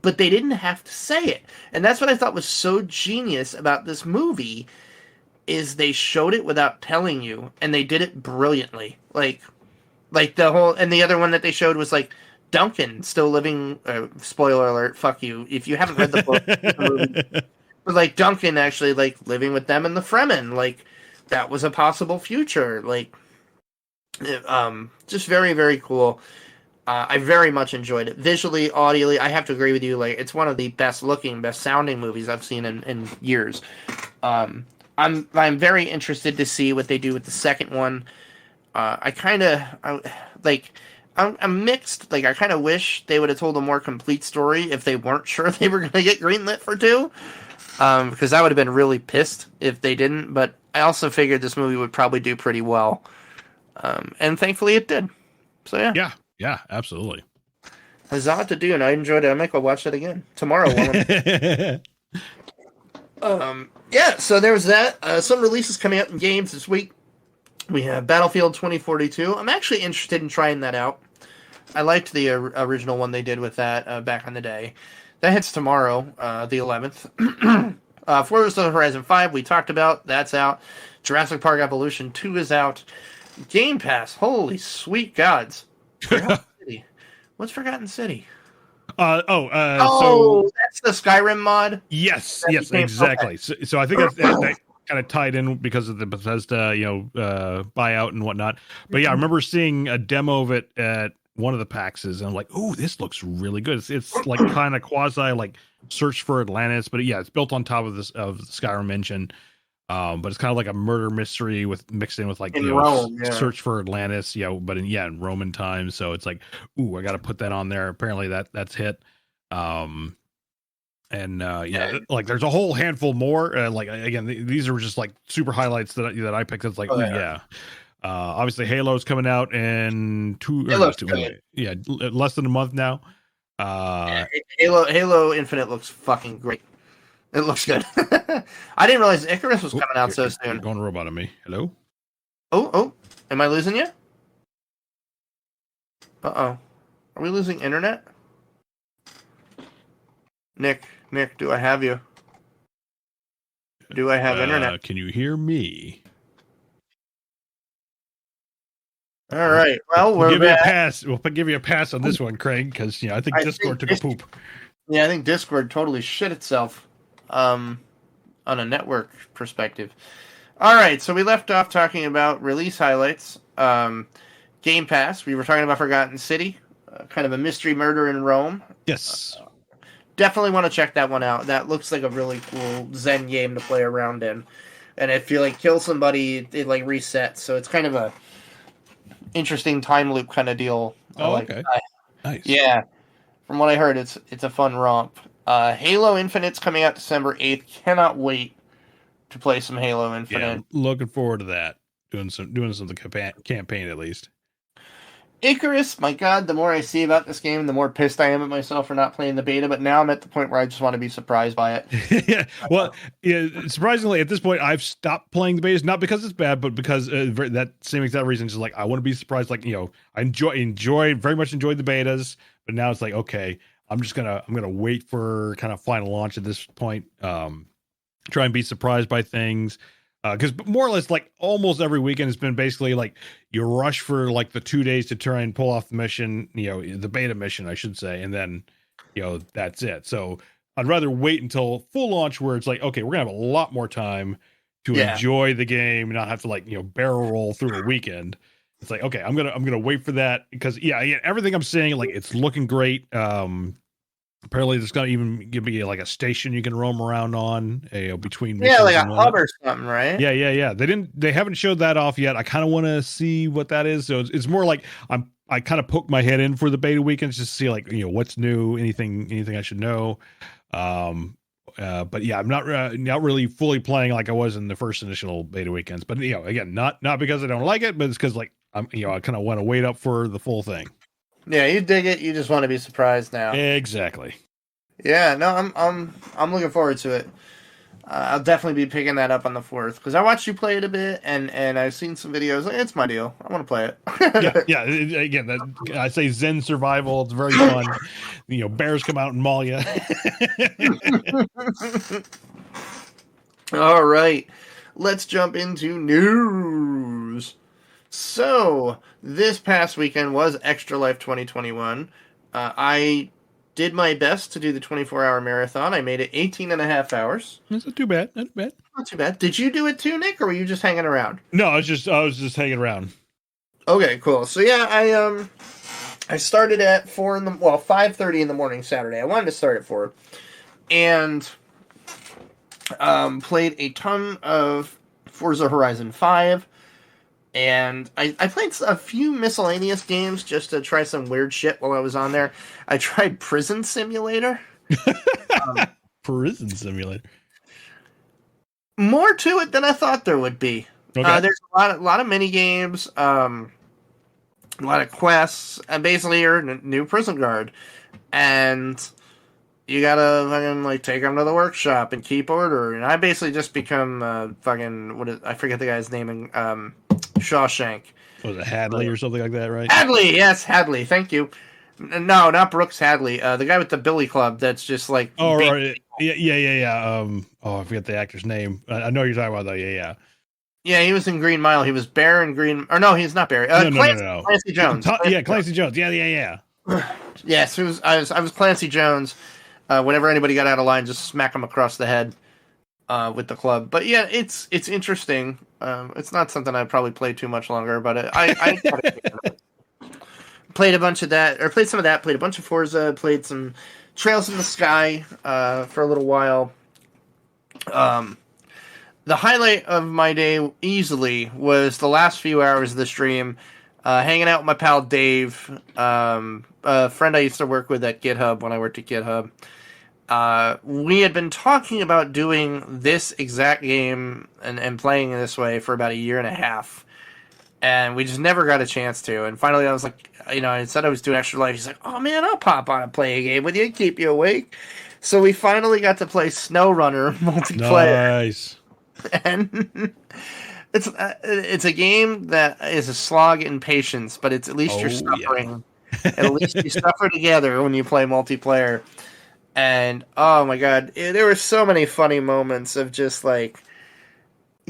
Speaker 2: but they didn't have to say it. And that's what I thought was so genius about this movie, is they showed it without telling you. And they did it brilliantly. Like the whole, and the other one that they showed was like, Duncan still living. Spoiler alert! Fuck you. If you haven't read the book, but like Duncan actually like living with them in the Fremen, like that was a possible future. Like, just very very cool. I very much enjoyed it visually, audially. I have to agree with you. Like, it's one of the best looking, best sounding movies I've seen in years. I'm very interested to see what they do with the second one. I'm mixed. Like, I kind of wish they would have told a more complete story if they weren't sure they were going to get greenlit for 2. Because I would have been really pissed if they didn't. But I also figured this movie would probably do pretty well. And thankfully it did. So, yeah.
Speaker 1: Yeah, absolutely.
Speaker 2: Huzzah to Dune. I enjoyed it. I might go watch it again tomorrow. So there's that. Some releases coming out in games this week. We have Battlefield 2042. I'm actually interested in trying that out. I liked the original one they did with that back in the day. That hits tomorrow, the 11th. Forza Horizon 5, we talked about. That's out. Jurassic Park Evolution 2 is out. GamePass. Holy sweet gods. Forgotten City. What's Forgotten City?
Speaker 1: So
Speaker 2: that's the Skyrim mod?
Speaker 1: Yes, exactly. Okay. So I think that kind of tied in because of the Bethesda, buyout and whatnot. But yeah, I remember seeing a demo of it at one of the PAXs, and I'm like, "Oh, this looks really good." It's like kind of quasi like Search for Atlantis, but yeah, it's built on top of the Skyrim engine. But it's kind of like a murder mystery mixed in with like
Speaker 2: Rome,
Speaker 1: Search for Atlantis, but in Roman times. So it's like, ooh, I got to put that on there. Apparently that's hit. Like there's a whole handful more. Like again, these are just like super highlights that I picked. It's like, obviously Halo's coming out in less than a month now.
Speaker 2: Halo Infinite looks fucking great. It looks good. I didn't realize Icarus was coming out so soon.
Speaker 1: You're going robot on me. Hello?
Speaker 2: Oh, am I losing you? Uh-oh. Are we losing internet? Nick, do I have you? Do I have internet?
Speaker 1: Can you hear me?
Speaker 2: All right. Well,
Speaker 1: we'll give you a pass. We'll give you a pass on this one, Craig, because I think Discord took a poop.
Speaker 2: Yeah, I think Discord totally shit itself. On a network perspective. All right, so we left off talking about release highlights. Game Pass. We were talking about Forgotten City, kind of a mystery murder in Rome.
Speaker 1: Yes.
Speaker 2: Definitely want to check that one out. That looks like a really cool Zen game to play around in. And if you kill somebody, it resets. So it's kind of a interesting time loop kind of deal.
Speaker 1: Okay. Nice.
Speaker 2: Yeah. From what I heard, it's a fun romp. Halo Infinite's coming out December 8th. Cannot wait to play some Halo Infinite.
Speaker 1: Yeah, looking forward to that. Doing some of the campaign at least.
Speaker 2: Icarus, my God, the more I see about this game, the more pissed I am at myself for not playing the beta. But now I'm at the point where I just want to be surprised by it.
Speaker 1: Yeah. Well, yeah, surprisingly, at this point, I've stopped playing the betas, not because it's bad, but because that same exact reason. Just like I want to be surprised. Like, I very much enjoyed the betas, but now it's like, okay, I'm gonna wait for kind of final launch at this point. Try and be surprised by things. Because more or less, like almost every weekend, it's been basically like you rush for like the 2 days to try and pull off the mission, the beta mission, I should say, and then, that's it. So I'd rather wait until full launch where it's like, okay, we're gonna have a lot more time to enjoy the game, not have to like barrel roll through a weekend. It's like, okay, I'm gonna wait for that because everything I'm seeing, like it's looking great. Apparently, there's gonna even give me like a station you can roam around on between missions.
Speaker 2: Yeah, like a hub or something, right?
Speaker 1: Yeah. They haven't showed that off yet. I kind of want to see what that is. So it's more like I kind of poke my head in for the beta weekends just to see like what's new, anything I should know. But yeah, I'm not really fully playing like I was in the first initial beta weekends. But again, not because I don't like it, but it's because like I kind of want to wait up for the full thing.
Speaker 2: Yeah, you dig it. You just want to be surprised now.
Speaker 1: Exactly.
Speaker 2: Yeah, no, I'm looking forward to it. I'll definitely be picking that up on the 4th because I watched you play it a bit, and I've seen some videos. Like, it's my deal. I want to play
Speaker 1: it. yeah. Again, I say Zen survival. It's very fun. Bears come out and maul you.
Speaker 2: All right, let's jump into news. So, this past weekend was Extra Life 2021. I did my best to do the 24-hour marathon. I made it 18 and a half hours.
Speaker 1: That's not too bad. Not
Speaker 2: too bad. Did you do it too, Nick, or were you just hanging around?
Speaker 1: No, I was just hanging around.
Speaker 2: Okay, cool. So yeah, I started at 5:30 in the morning Saturday. I wanted to start at 4, and played a ton of Forza Horizon 5. And I played a few miscellaneous games just to try some weird shit while I was on there. I tried Prison Simulator.
Speaker 1: Prison Simulator.
Speaker 2: More to it than I thought there would be.
Speaker 1: Okay.
Speaker 2: There's a lot of mini games, a lot of quests, and basically you're a new prison guard, and you gotta fucking like take them to the workshop and keep order. And I basically just become I forget the guy's name in Shawshank.
Speaker 1: Was it Hadley or something like that, right?
Speaker 2: Hadley, yes, Hadley. Thank you. No, not Brooks Hadley. The guy with the billy club that's just like...
Speaker 1: Oh, right. Yeah. I forget the actor's name. I know you're talking about, though. Yeah.
Speaker 2: Yeah, he was in Green Mile. He was Bear in Green... Or no, he's not Bear.
Speaker 1: No.
Speaker 2: Clancy Jones.
Speaker 1: Clancy Jones. Yeah.
Speaker 2: Yes, I was Clancy Jones. Whenever anybody got out of line, just smack him across the head with the club. But yeah, it's interesting. It's not something I'd probably play too much longer, but I played a bunch of that, or played some of that, played a bunch of Forza, played some Trails in the Sky for a little while. The highlight of my day easily was the last few hours of the stream, hanging out with my pal Dave, a friend I used to work with at GitHub when I worked at GitHub. We had been talking about doing this exact game and playing it this way for about 1.5 years. And we just never got a chance to. And finally I was like, I said I was doing Extra Life. He's like, oh man, I'll pop on and play a game with you, keep you awake. So we finally got to play SnowRunner multiplayer.
Speaker 1: Nice.
Speaker 2: And it's a game that is a slog in patience, but it's at least you're suffering. Yeah. At least you suffer together when you play multiplayer. And oh my god, there were so many funny moments of just like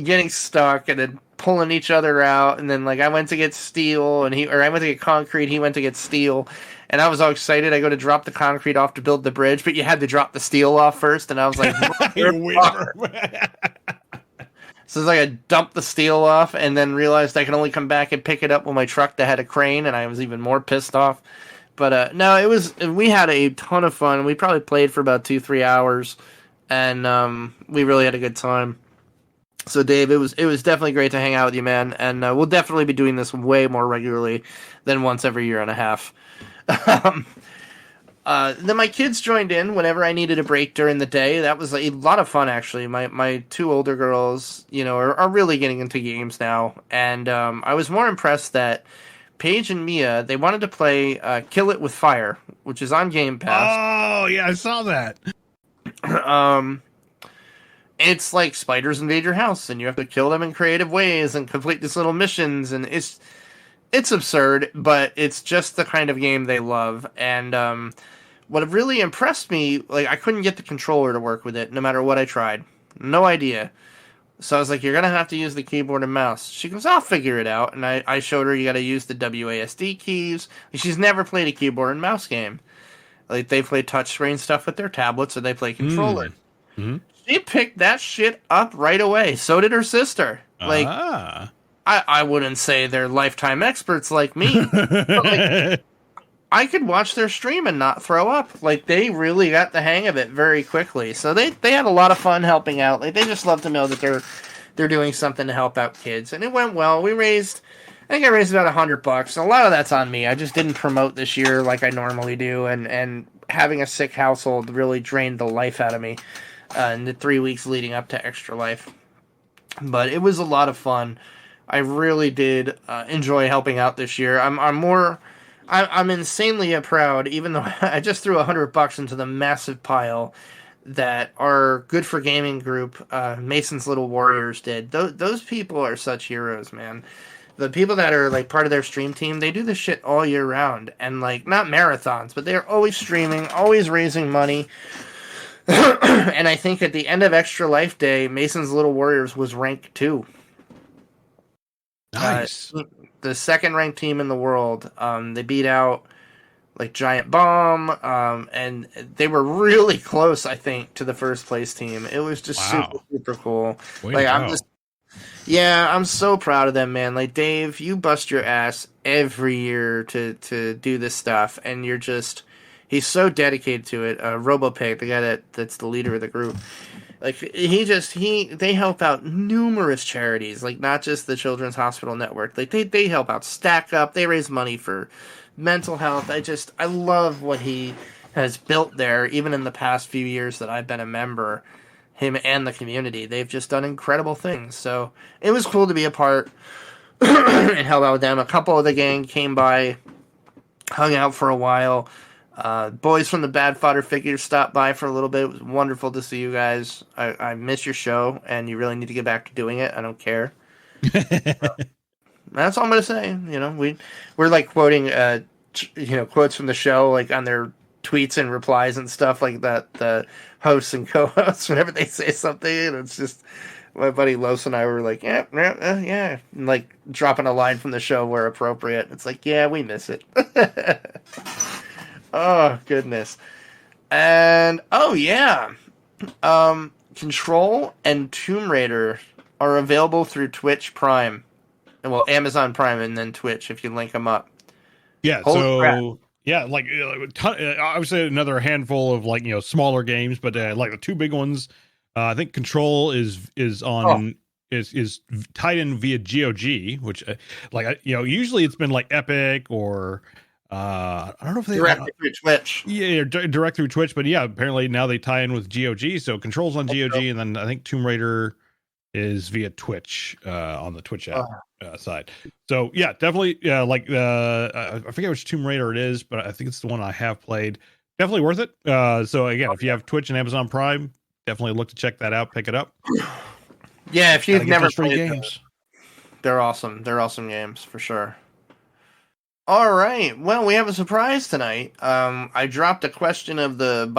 Speaker 2: getting stuck and then pulling each other out, and then like I went to get steel and I went to get concrete, he went to get steel, and I was all excited. I go to drop the concrete off to build the bridge, but you had to drop the steel off first, and I was like, so it's like I dumped the steel off and then realized I could only come back and pick it up with my truck that had a crane, and I was even more pissed off. But no, we had a ton of fun. We probably played for about 2-3 hours, and we really had a good time. So Dave, it was definitely great to hang out with you, man, and we'll definitely be doing this way more regularly than once every 1.5 years. Then my kids joined in whenever I needed a break during the day. That was a lot of fun, actually. My 2 older girls, are really getting into games now, and I was more impressed that Paige and Mia, they wanted to play Kill It With Fire, which is on Game Pass.
Speaker 1: Oh, yeah, I saw that.
Speaker 2: It's like spiders invade your house, and you have to kill them in creative ways and complete these little missions, and it's absurd, but it's just the kind of game they love. And what really impressed me, like, I couldn't get the controller to work with it, no matter what I tried. No idea. So I was like, you're going to have to use the keyboard and mouse. She goes, I'll figure it out. And I showed her you got to use the WASD keys. She's never played a keyboard and mouse game. Like, they play touchscreen stuff with their tablets, or they play controller.
Speaker 1: Mm-hmm.
Speaker 2: She picked that shit up right away. So did her sister. Like, I wouldn't say they're lifetime experts like me. But, like, I could watch their stream and not throw up. Like, they really got the hang of it very quickly. So they had a lot of fun helping out. Like, they just love to know that they're doing something to help out kids. And it went well. I think I raised about $100. A lot of that's on me. I just didn't promote this year like I normally do. And having a sick household really drained the life out of me in the 3 weeks leading up to Extra Life. But it was a lot of fun. I really did enjoy helping out this year. I'm insanely proud, even though I just threw $100 into the massive pile that our Good for Gaming group, Mason's Little Warriors, did. Those people are such heroes, man. The people that are like part of their stream team, they do this shit all year round, and like not marathons, but they're always streaming, always raising money. And I think at the end of Extra Life Day, Mason's Little Warriors was ranked 2.
Speaker 1: Nice.
Speaker 2: The second ranked team in the world. They beat out like Giant Bomb, and they were really close, I think, to the first place team. It was just super cool. I'm so proud of them, man. Like, Dave, you bust your ass every year to do this stuff, and he's so dedicated to it. RoboPig, the guy that's the leader of the group. Like, they help out numerous charities, like not just the Children's Hospital Network. Like, they help out Stack Up. They raise money for mental health. I love what he has built there, even in the past few years that I've been a member. Him and the community, they've just done incredible things. So it was cool to be a part and help out with them. A couple of the gang came by, hung out for a while. Boys from the Bad Fodder Figures stopped by for a little bit. It was wonderful to see you guys. I miss your show, and you really need to get back to doing it. I don't care. That's all I'm gonna say. You know, we're like quoting quotes from the show, like on their tweets and replies and stuff like that. The hosts and co-hosts, whenever they say something, and it's just my buddy Los and I were like, yeah, and like dropping a line from the show where appropriate. It's like, yeah, we miss it. Oh, goodness. And, Control and Tomb Raider are available through Twitch Prime. Well, Amazon Prime and then Twitch, if you link them up.
Speaker 1: Yeah, Holy crap. Yeah, like, I would say another handful of, like, smaller games, but, like, the two big ones, I think Control is on... is tied in via GOG, which, usually it's been, like, Epic or... I don't know if they
Speaker 2: direct through Twitch.
Speaker 1: Yeah, direct through Twitch, but yeah, apparently now they tie in with GOG. So Control's on GOG, and then I think Tomb Raider is via Twitch on the Twitch app side. So yeah, definitely. Yeah, like I forget which Tomb Raider it is, but I think it's the one I have played. Definitely worth it. So again, if you have Twitch and Amazon Prime, definitely look to check that out. Pick it up.
Speaker 2: Yeah, if you've never played
Speaker 1: games,
Speaker 2: they're awesome. They're awesome games for sure. All right. Well, we have a surprise tonight. I dropped a question of the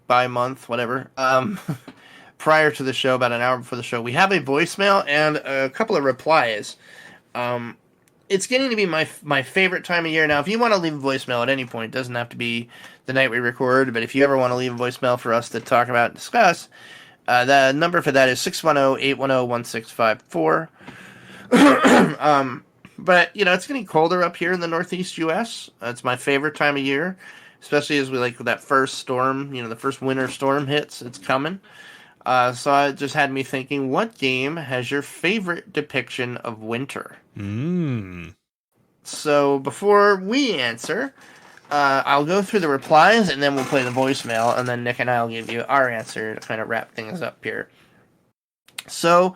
Speaker 2: by month, whatever, prior to the show, about an hour before the show. We have a voicemail and a couple of replies. It's getting to be my favorite time of year. Now, if you want to leave a voicemail at any point, it doesn't have to be the night we record, but if you ever want to leave a voicemail for us to talk about and discuss, the number for that is 610-810-1654. But, it's getting colder up here in the Northeast U.S. It's my favorite time of year, especially as we like that first storm, the first winter storm hits. It's coming. So it just had me thinking, what game has your favorite depiction of winter? So before we answer, I'll go through the replies, and then we'll play the voicemail, and then Nick and I will give you our answer to kind of wrap things up here. So...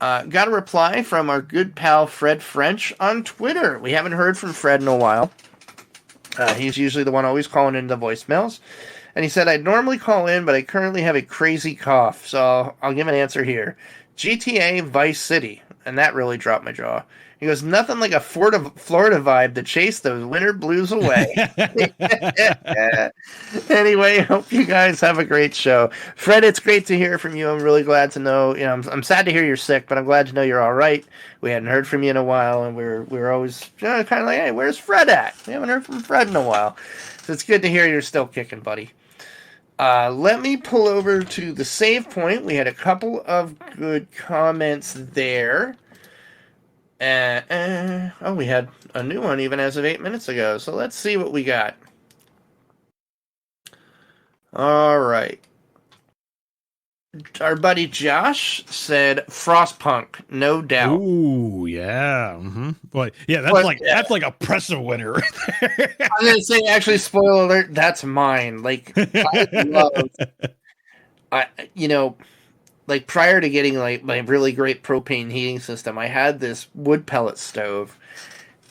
Speaker 2: Got a reply from our good pal Fred French on Twitter. We haven't heard from Fred in a while. He's usually the one always calling into voicemails. And he said, I'd normally call in, but I currently have a crazy cough, so I'll give an answer here. GTA Vice City. And that really dropped my jaw. He goes, nothing like a Florida vibe to chase those winter blues away. Anyway, hope you guys have a great show. Fred, it's great to hear from you. I'm really glad to know. I'm sad to hear you're sick, but I'm glad to know you're all right. We hadn't heard from you in a while, and we were always kind of like, hey, where's Fred at? We haven't heard from Fred in a while. So it's good to hear you're still kicking, buddy. Let me pull over to the save point. We had a couple of good comments there. We had a new one even as of 8 minutes ago. So let's see what we got. All right. Our buddy Josh said Frostpunk, no doubt.
Speaker 1: Ooh, yeah. Mm-hmm. Boy, yeah, that's like a oppressive winner right there.
Speaker 2: I'm gonna say, actually, spoiler alert, that's mine. Like, like prior to getting like my really great propane heating system, I had this wood pellet stove,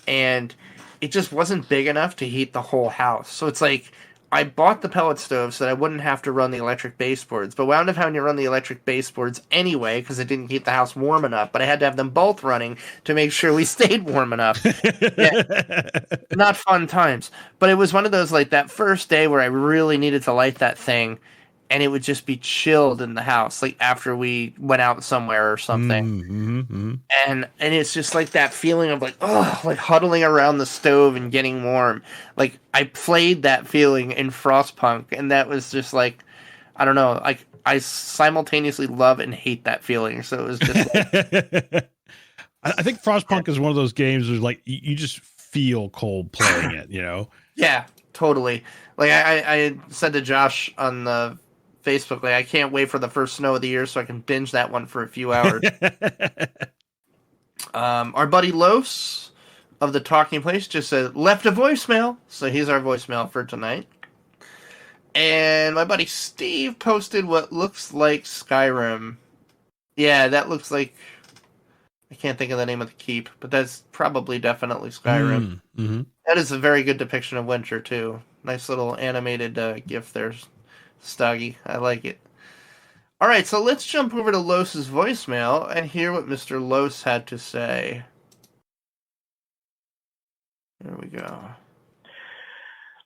Speaker 2: and it just wasn't big enough to heat the whole house. So it's like, I bought the pellet stove so that I wouldn't have to run the electric baseboards, but wound up having to run the electric baseboards anyway because it didn't keep the house warm enough. But I had to have them both running to make sure we stayed warm enough. Yeah. Not fun times. But it was one of those, like, that first day where I really needed to light that thing, and it would just be chilled in the house, like after we went out somewhere or something.
Speaker 1: Mm-hmm.
Speaker 2: And it's just like that feeling of like, oh, like huddling around the stove and getting warm. Like, I played that feeling in Frostpunk, and that was just like, I don't know, like, I simultaneously love and hate that feeling. So it was just like,
Speaker 1: I think Frostpunk is one of those games where, like, you just feel cold playing it, you know?
Speaker 2: Yeah, totally. Like, I said to Josh on the Facebook, like, I can't wait for the first snow of the year so I can binge that one for a few hours. Our buddy Los of the Talking Place just said, left a voicemail. So he's our voicemail for tonight. And my buddy Steve posted what looks like Skyrim. Yeah, that looks like, I can't think of the name of the keep, but that's probably definitely Skyrim.
Speaker 1: Mm-hmm.
Speaker 2: That is a very good depiction of winter, too. Nice little animated GIF there, Stoggy. I like it. All right, so let's jump over to Los's voicemail and hear what Mr. Los had to say. There we go.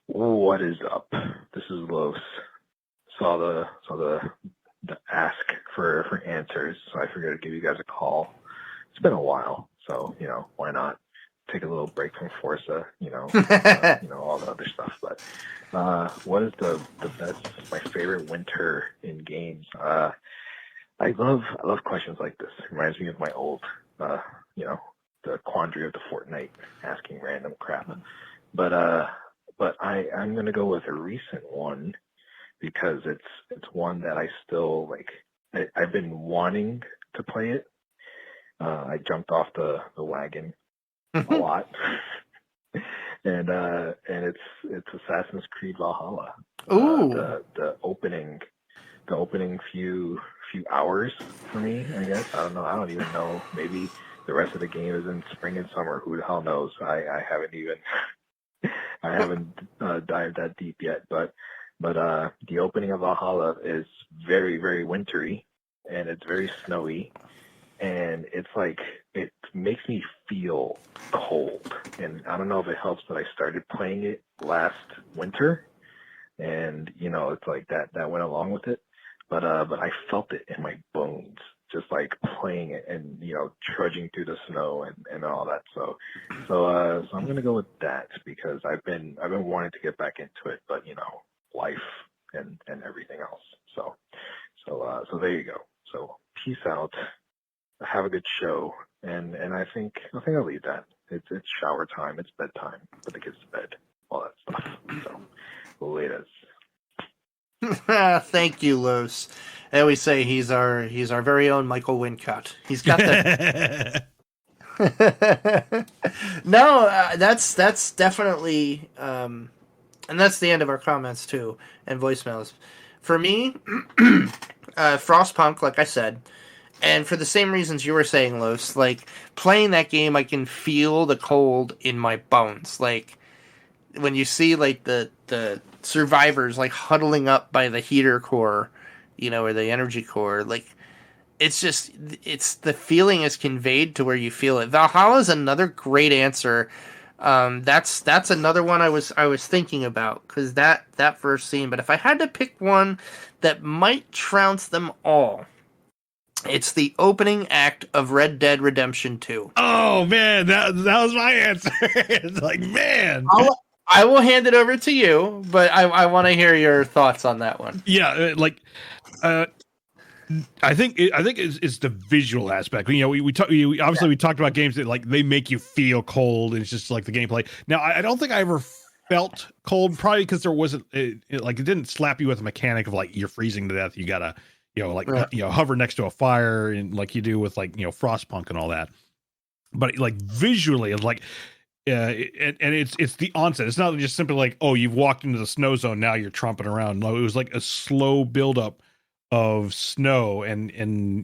Speaker 3: What is up? This is Los. Saw the ask for answers, so I figured I'd give you guys a call. It's been a while, so why not take a little break from Forza, all the other stuff. But what is the best, my favorite winter in games? I love questions like this. It reminds me of my old, the quandary of the Fortnite, asking random crap. But I'm gonna go with a recent one because it's one that I still like. I've been wanting to play it. I jumped off the wagon a lot, and it's Assassin's Creed Valhalla.
Speaker 2: Ooh,
Speaker 3: the opening few hours for me, I guess. I don't know. I don't even know. Maybe the rest of the game is in spring and summer. Who the hell knows? I haven't dived that deep yet. But the opening of Valhalla is very, very wintry, and it's very snowy. And it's like, it makes me feel cold. And I don't know if it helps that I started playing it last winter. And, it's like that went along with it. But I felt it in my bones, just like playing it and, trudging through the snow and all that. So I'm going to go with that because I've been wanting to get back into it, but, life and everything else. So there you go. So peace out. Have a good show, and I think I'll leave that. It's shower time, it's bedtime, put the kids to bed, all that stuff. So later.
Speaker 2: Thank you, Los. I always say he's our very own Michael Wincott. He's got that. No, that's definitely, and that's the end of our comments too and voicemails. For me, Frostpunk, like I said. And for the same reasons you were saying, Los, like, playing that game, I can feel the cold in my bones. Like, when you see, like, the survivors, like, huddling up by the heater core, you know, or the energy core, like, it's just, it's, the feeling is conveyed to where you feel it. Valhalla is another great answer. That's another one I was thinking about, because that first scene. But if I had to pick one that might trounce them all, it's the opening act of Red Dead Redemption 2.
Speaker 1: Oh man, that was my answer. It's like, man,
Speaker 2: I will hand it over to you, but I want to hear your thoughts on that one.
Speaker 1: Yeah, like, I think it's the visual aspect. You know, we talked about games that, like, they make you feel cold, and it's just like the gameplay. Now, I don't think I ever felt cold, probably because there wasn't it didn't slap you with a mechanic of, like, you're freezing to death. You gotta, you know, like, you know, hover next to a fire, and like you do with, like, you know, Frostpunk and all that. But, like, visually, it's like, and it's the onset. It's not just simply like, oh, you've walked into the snow zone, now you're tromping around. No, it was like a slow buildup of snow and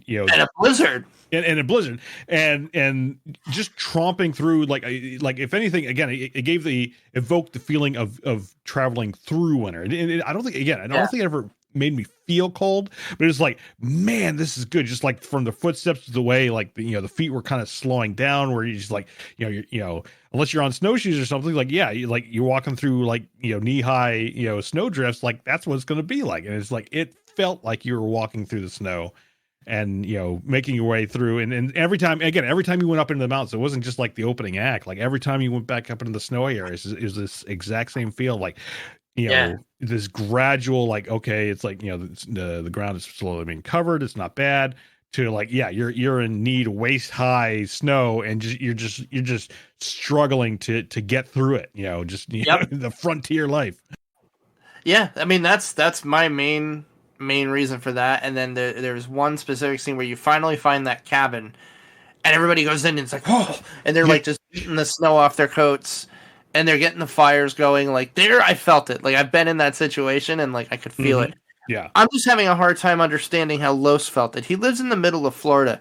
Speaker 1: you know,
Speaker 2: and a blizzard.
Speaker 1: And a blizzard, and just tromping through, like if anything, again, it evoked the feeling of traveling through winter. And I don't think it ever made me feel cold, but it's like, man, this is good. Just like from the footsteps to the way, like, you know, the feet were kind of slowing down, where you just, like, you know, unless you're on snowshoes or something, like, yeah, you're walking through, like, you know, knee high, you know, snow drifts, like, that's what it's going to be like. And it's like, it felt like you were walking through the snow, and, you know, making your way through, and every time you went up into the mountains, it wasn't just like the opening act. Like, every time you went back up into the snowy areas, it was this exact same feel, like, you know, this gradual, like, okay, it's like, you know, the ground is slowly being covered, it's not bad, to, like, yeah, you're in need waist high snow, and you're just struggling to get through it, you know, just, you know, the frontier life.
Speaker 2: Yeah, I mean, that's my main reason for that. And then there's one specific scene where you finally find that cabin, and everybody goes in, and it's like, oh, and they're like just beating the snow off their coats, and they're getting the fires going. Like, there, I felt it. Like, I've been in that situation, and, like, I could feel it.
Speaker 1: Yeah.
Speaker 2: I'm just having a hard time understanding how Los felt it. He lives in the middle of Florida,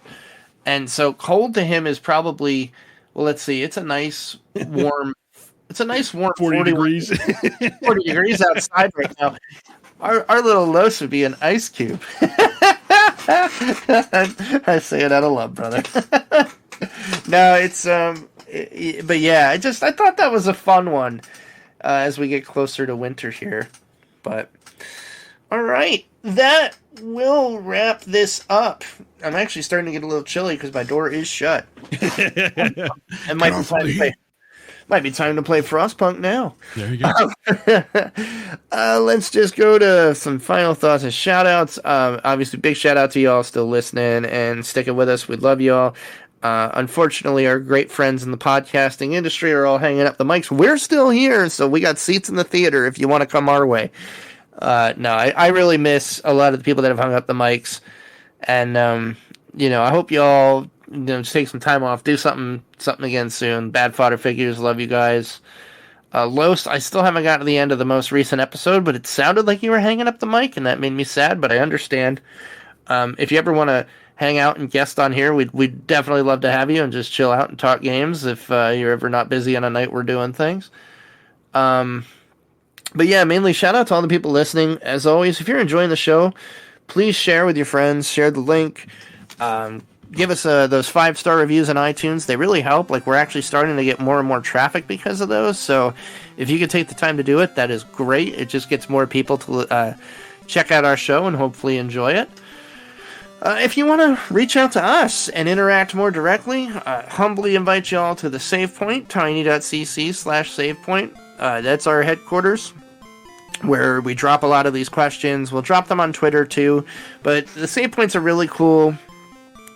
Speaker 2: and so cold to him is probably, well, let's see, it's a nice warm
Speaker 1: 40 degrees.
Speaker 2: 40 degrees outside right now. Our little Los would be an ice cube. I say it out of love, brother. No, it's but yeah, I thought that was a fun one as we get closer to winter here. But all right, that will wrap this up. I'm actually starting to get a little chilly because my door is shut. It might be time to play Frostpunk now.
Speaker 1: There you go.
Speaker 2: Let's just go to some final thoughts and shout-outs. Obviously, big shout-out to y'all still listening and sticking with us. We love y'all. Unfortunately, our great friends in the podcasting industry are all hanging up the mics. We're still here, so we got seats in the theater if you want to come our way. No, I really miss a lot of the people that have hung up the mics. And, you know, I hope y'all, you know, take some time off, do something again soon. Bad Fodder Figures, love you guys. Los, I still haven't gotten to the end of the most recent episode, but it sounded like you were hanging up the mic, and that made me sad, but I understand. If you ever want to hang out and guest on here, we'd definitely love to have you and just chill out and talk games if you're ever not busy on a night we're doing things. But yeah, mainly shout out to all the people listening. As always, if you're enjoying the show, please share with your friends, share the link. Give us those 5-star reviews on iTunes. They really help. Like, we're actually starting to get more and more traffic because of those. So if you could take the time to do it, that is great. It just gets more people to check out our show and hopefully enjoy it. If you want to reach out to us and interact more directly, humbly invite you all to the Save Point, tiny.cc/savepoint. That's our headquarters, where we drop a lot of these questions. We'll drop them on Twitter too. But the Save Point's a really cool,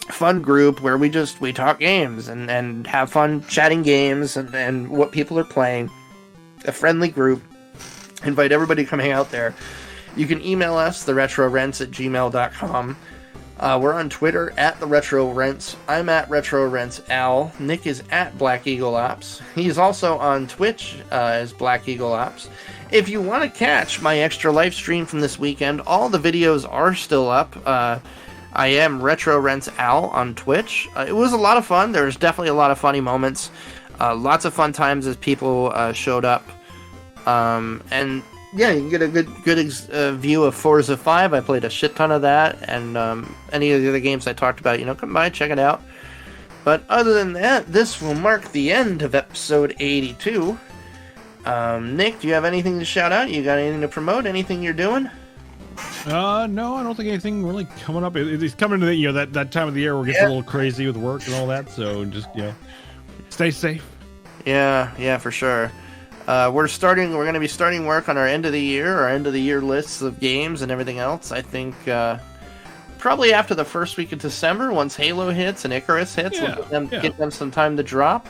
Speaker 2: fun group where we talk games and have fun chatting games and what people are playing. A friendly group. Invite everybody to come hang out there. You can email us, theretrorents@gmail.com. We're on Twitter @theretrorents. I'm @retrorentsal. Nick is @BlackEagleOps. He's also on Twitch as BlackEagleOps. If you want to catch my extra live stream from this weekend, all the videos are still up. I am Retro Rents Al on Twitch. It was a lot of fun. There was definitely a lot of funny moments. Lots of fun times as people showed up. And yeah, you can get a good view of Forza 5. I played a shit ton of that, and any of the other games I talked about, come by, check it out. But other than that, this will mark the end of episode 82. Nick, do you have anything to shout out? You got anything to promote? Anything you're doing?
Speaker 1: No, I don't think anything really coming up. It's coming to that time of the year where it gets a little crazy with work and all that. So just stay safe.
Speaker 2: Yeah, for sure. We're going to be starting work on our end of the year lists of games and everything else. I think probably after the first week of December, once Halo hits and Icarus hits, we'll get them some time to drop.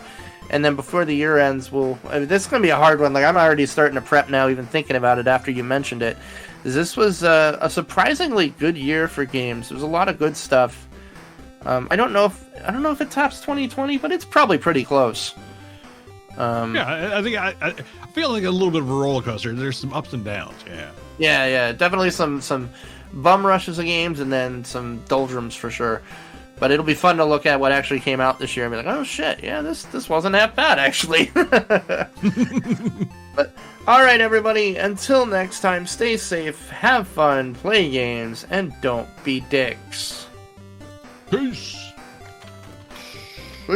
Speaker 2: And then before the year ends, this is going to be a hard one. Like, I'm already starting to prep now, even thinking about it after you mentioned it. This was a surprisingly good year for games. There was a lot of good stuff. I don't know if it tops 2020, but it's probably pretty close.
Speaker 1: I think I feel like a little bit of a roller coaster. There's some ups and downs.
Speaker 2: Yeah, definitely some bum rushes of games and then some doldrums for sure. But it'll be fun to look at what actually came out this year and be like, oh shit, yeah, this wasn't that bad actually. But all right, everybody, until next time, stay safe, have fun, play games, and don't be dicks.
Speaker 1: Peace.
Speaker 2: See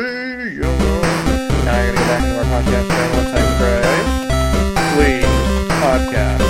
Speaker 2: ya. Now I gotta get back to our podcast. One time, Craig. Please, podcast.